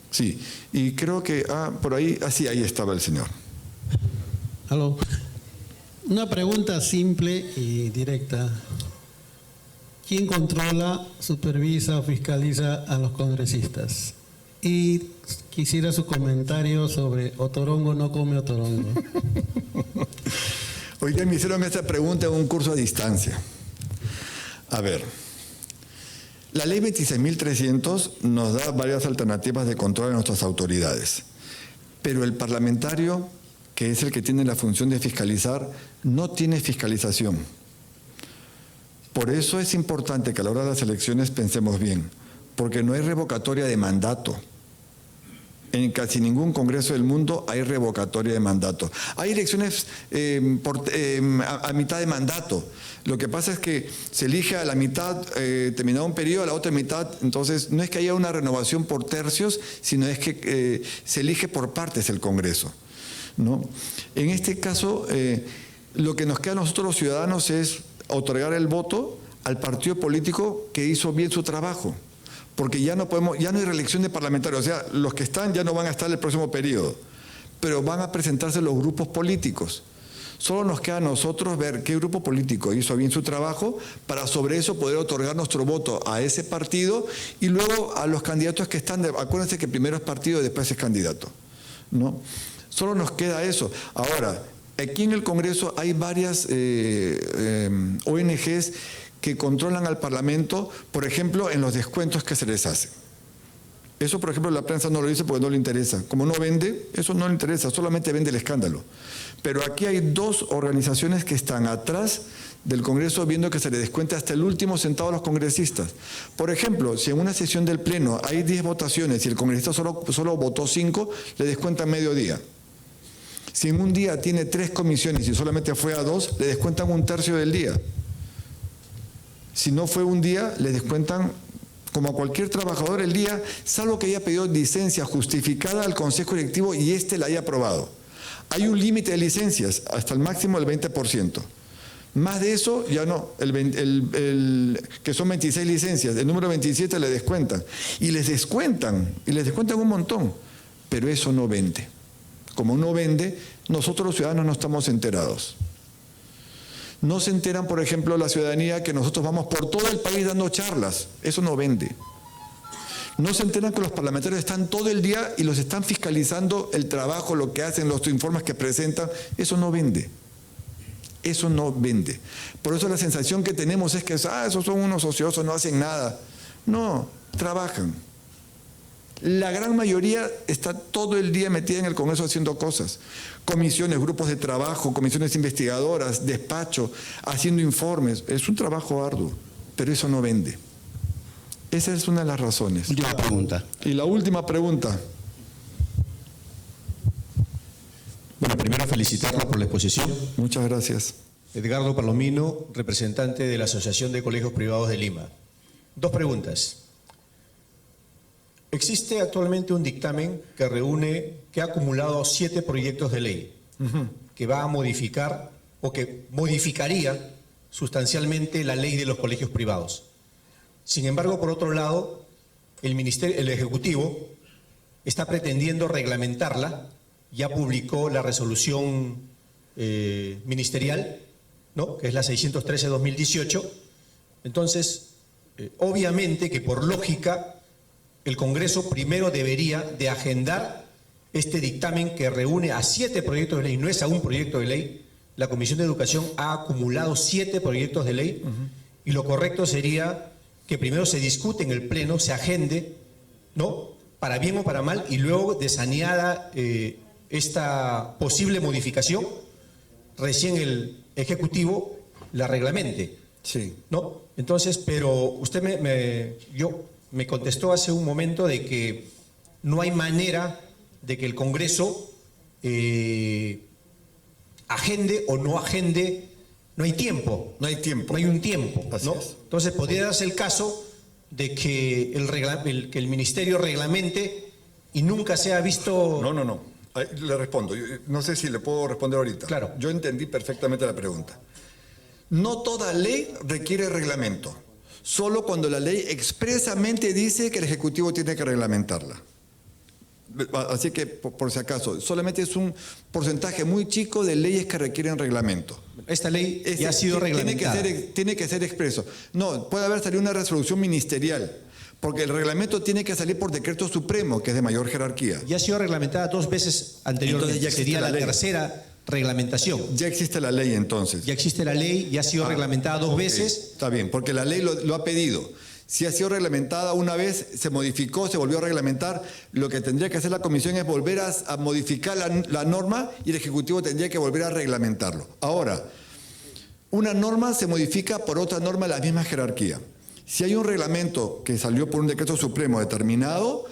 Sí, y creo que, por ahí, ahí estaba el señor. Aló. Una pregunta simple y directa. ¿Quién controla, supervisa o fiscaliza a los congresistas? Y quisiera su comentario sobre Otorongo no come Otorongo. Oiga, me hicieron esta pregunta en un curso a distancia. A ver. La ley 26.300 nos da varias alternativas de control a nuestras autoridades, pero el parlamentario, que es el que tiene la función de fiscalizar, no tiene fiscalización. Por eso es importante que a la hora de las elecciones pensemos bien, porque no hay revocatoria de mandato. En casi ningún congreso del mundo hay revocatoria de mandato. Hay elecciones a mitad de mandato. Lo que pasa es que se elige a la mitad, terminado un periodo, a la otra mitad. Entonces, no es que haya una renovación por tercios, sino es que se elige por partes el Congreso, ¿no? En este caso, lo que nos queda a nosotros los ciudadanos es otorgar el voto al partido político que hizo bien su trabajo, porque ya no hay reelección de parlamentarios, o sea, los que están ya no van a estar el próximo periodo, pero van a presentarse los grupos políticos. Solo nos queda a nosotros ver qué grupo político hizo bien su trabajo para sobre eso poder otorgar nuestro voto a ese partido y luego a los candidatos que están, acuérdense que primero es partido y después es candidato, ¿no? Solo nos queda eso. Ahora, aquí en el Congreso hay varias ONGs que controlan al Parlamento, por ejemplo, en los descuentos que se les hacen. Eso, por ejemplo, la prensa no lo dice porque no le interesa. Como no vende, eso no le interesa, solamente vende el escándalo. Pero aquí hay dos organizaciones que están atrás del Congreso viendo que se le descuente hasta el último centavo a los congresistas. Por ejemplo, si en una sesión del Pleno hay 10 votaciones y el congresista solo votó 5, le descuentan medio día. Si en un día tiene 3 comisiones y solamente fue a 2, le descuentan 1/3 del día. Si no fue un día, le descuentan, como a cualquier trabajador, el día, salvo que haya pedido licencia justificada al Consejo Directivo y éste la haya aprobado. Hay un límite de licencias, hasta el máximo del 20%. Más de eso, ya no, que son 26 licencias, el número 27 le descuentan. Y les descuentan un montón, pero eso no vende. Como no vende, nosotros los ciudadanos no estamos enterados. No se enteran, por ejemplo, la ciudadanía que nosotros vamos por todo el país dando charlas. Eso no vende. No se enteran que los parlamentarios están todo el día y los están fiscalizando el trabajo, lo que hacen, los informes que presentan. Eso no vende. Eso no vende. Por eso la sensación que tenemos es que esos son unos ociosos, no hacen nada. No, trabajan. La gran mayoría está todo el día metida en el Congreso haciendo cosas. Comisiones, grupos de trabajo, comisiones investigadoras, despacho, haciendo informes. Es un trabajo arduo, pero eso no vende. Esa es una de las razones. Última pregunta. Y la última pregunta. Bueno, primero felicitarlo por la exposición. Muchas gracias. Edgardo Palomino, representante de la Asociación de Colegios Privados de Lima. 2 preguntas. Existe actualmente un dictamen que ha acumulado 7 proyectos de ley que va a modificar o que modificaría sustancialmente la ley de los colegios privados. Sin embargo, por otro lado, el Ejecutivo está pretendiendo reglamentarla, ya publicó la resolución ministerial, ¿no?, que es la 613/2018. Entonces, obviamente que por lógica, el Congreso primero debería de agendar este dictamen que reúne a 7 proyectos de ley, no es a un proyecto de ley. La Comisión de Educación ha acumulado 7 proyectos de ley y lo correcto sería que primero se discute en el Pleno, se agende, ¿no?, para bien o para mal, y luego, desaneada esta posible modificación, recién el Ejecutivo la reglamente. Sí. ¿No? Entonces, pero usted me contestó hace un momento de que no hay manera de que el Congreso agende o no agende, no hay tiempo. No hay tiempo. No hay un tiempo, ¿no? Así es. Entonces podría darse el caso de que el Ministerio reglamente y nunca se ha visto... No. Le respondo. No sé si le puedo responder ahorita. Claro. Yo entendí perfectamente la pregunta. No toda ley requiere reglamento. Solo cuando la ley expresamente dice que el Ejecutivo tiene que reglamentarla. Así que, por si acaso, solamente es un porcentaje muy chico de leyes que requieren reglamento. Esta ley ya ha sido reglamentada. Tiene que ser expreso. No, puede haber salido una resolución ministerial, porque el reglamento tiene que salir por decreto supremo, que es de mayor jerarquía. Ya ha sido reglamentada 2 veces anteriormente. Entonces ya sería la ley. Tercera reglamentación. Ya existe la ley entonces. Ya existe la ley, ya ha sido reglamentada 2 veces. Está bien, porque la ley lo ha pedido. Si ha sido reglamentada una vez, se modificó, se volvió a reglamentar, lo que tendría que hacer la Comisión es volver a modificar la norma y el Ejecutivo tendría que volver a reglamentarlo. Ahora, una norma se modifica por otra norma de la misma jerarquía. Si hay un reglamento que salió por un decreto supremo determinado,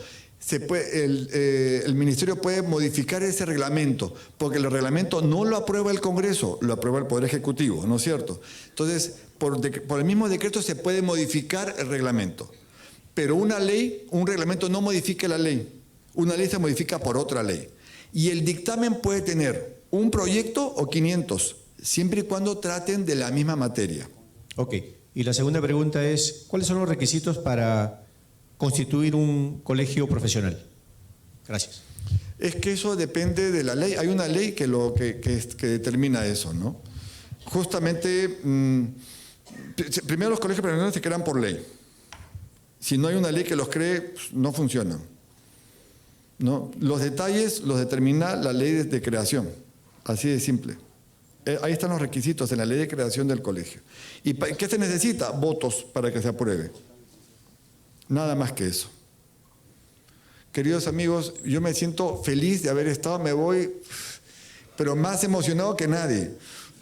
el Ministerio puede modificar ese reglamento, porque el reglamento no lo aprueba el Congreso, lo aprueba el Poder Ejecutivo, ¿no es cierto? Entonces, por el mismo decreto se puede modificar el reglamento. Pero una ley, un reglamento no modifica la ley. Una ley se modifica por otra ley. Y el dictamen puede tener un proyecto o 500, siempre y cuando traten de la misma materia. Ok. Y la segunda pregunta es, ¿cuáles son los requisitos para constituir un colegio profesional? Gracias. Es que eso depende de la ley. Hay una ley que determina eso, ¿no? Justamente, primero los colegios profesionales se crean por ley. Si no hay una ley que los cree, pues, no funcionan, ¿no? Los detalles los determina la ley de creación, así de simple. Ahí están los requisitos en la ley de creación del colegio. ¿Y qué se necesita? Votos para que se apruebe. Nada más que eso. Queridos amigos, yo me siento feliz de haber estado, me voy, pero más emocionado que nadie,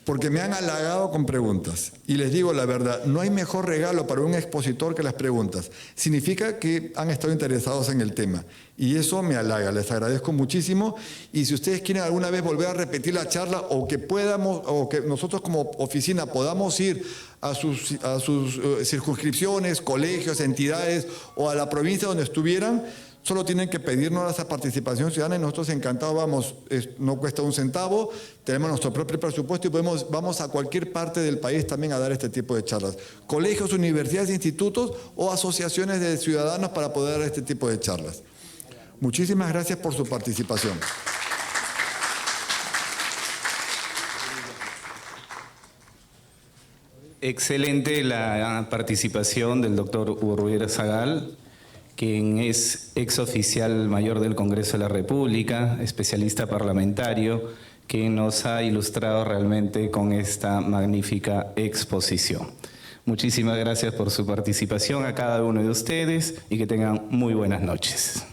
porque me han halagado con preguntas. Y les digo la verdad, no hay mejor regalo para un expositor que las preguntas. Significa que han estado interesados en el tema. Y eso me halaga, les agradezco muchísimo. Y si ustedes quieren alguna vez volver a repetir la charla o que nosotros como oficina podamos ir a sus circunscripciones, colegios, entidades o a la provincia donde estuvieran, solo tienen que pedirnos esa participación ciudadana y nosotros encantados vamos, no cuesta un centavo, tenemos nuestro propio presupuesto y vamos a cualquier parte del país también a dar este tipo de charlas. Colegios, universidades, institutos o asociaciones de ciudadanos para poder dar este tipo de charlas. Muchísimas gracias por su participación. Excelente la participación del doctor Hugo Rubiera Zagal, quien es exoficial mayor del Congreso de la República, especialista parlamentario, que nos ha ilustrado realmente con esta magnífica exposición. Muchísimas gracias por su participación a cada uno de ustedes y que tengan muy buenas noches.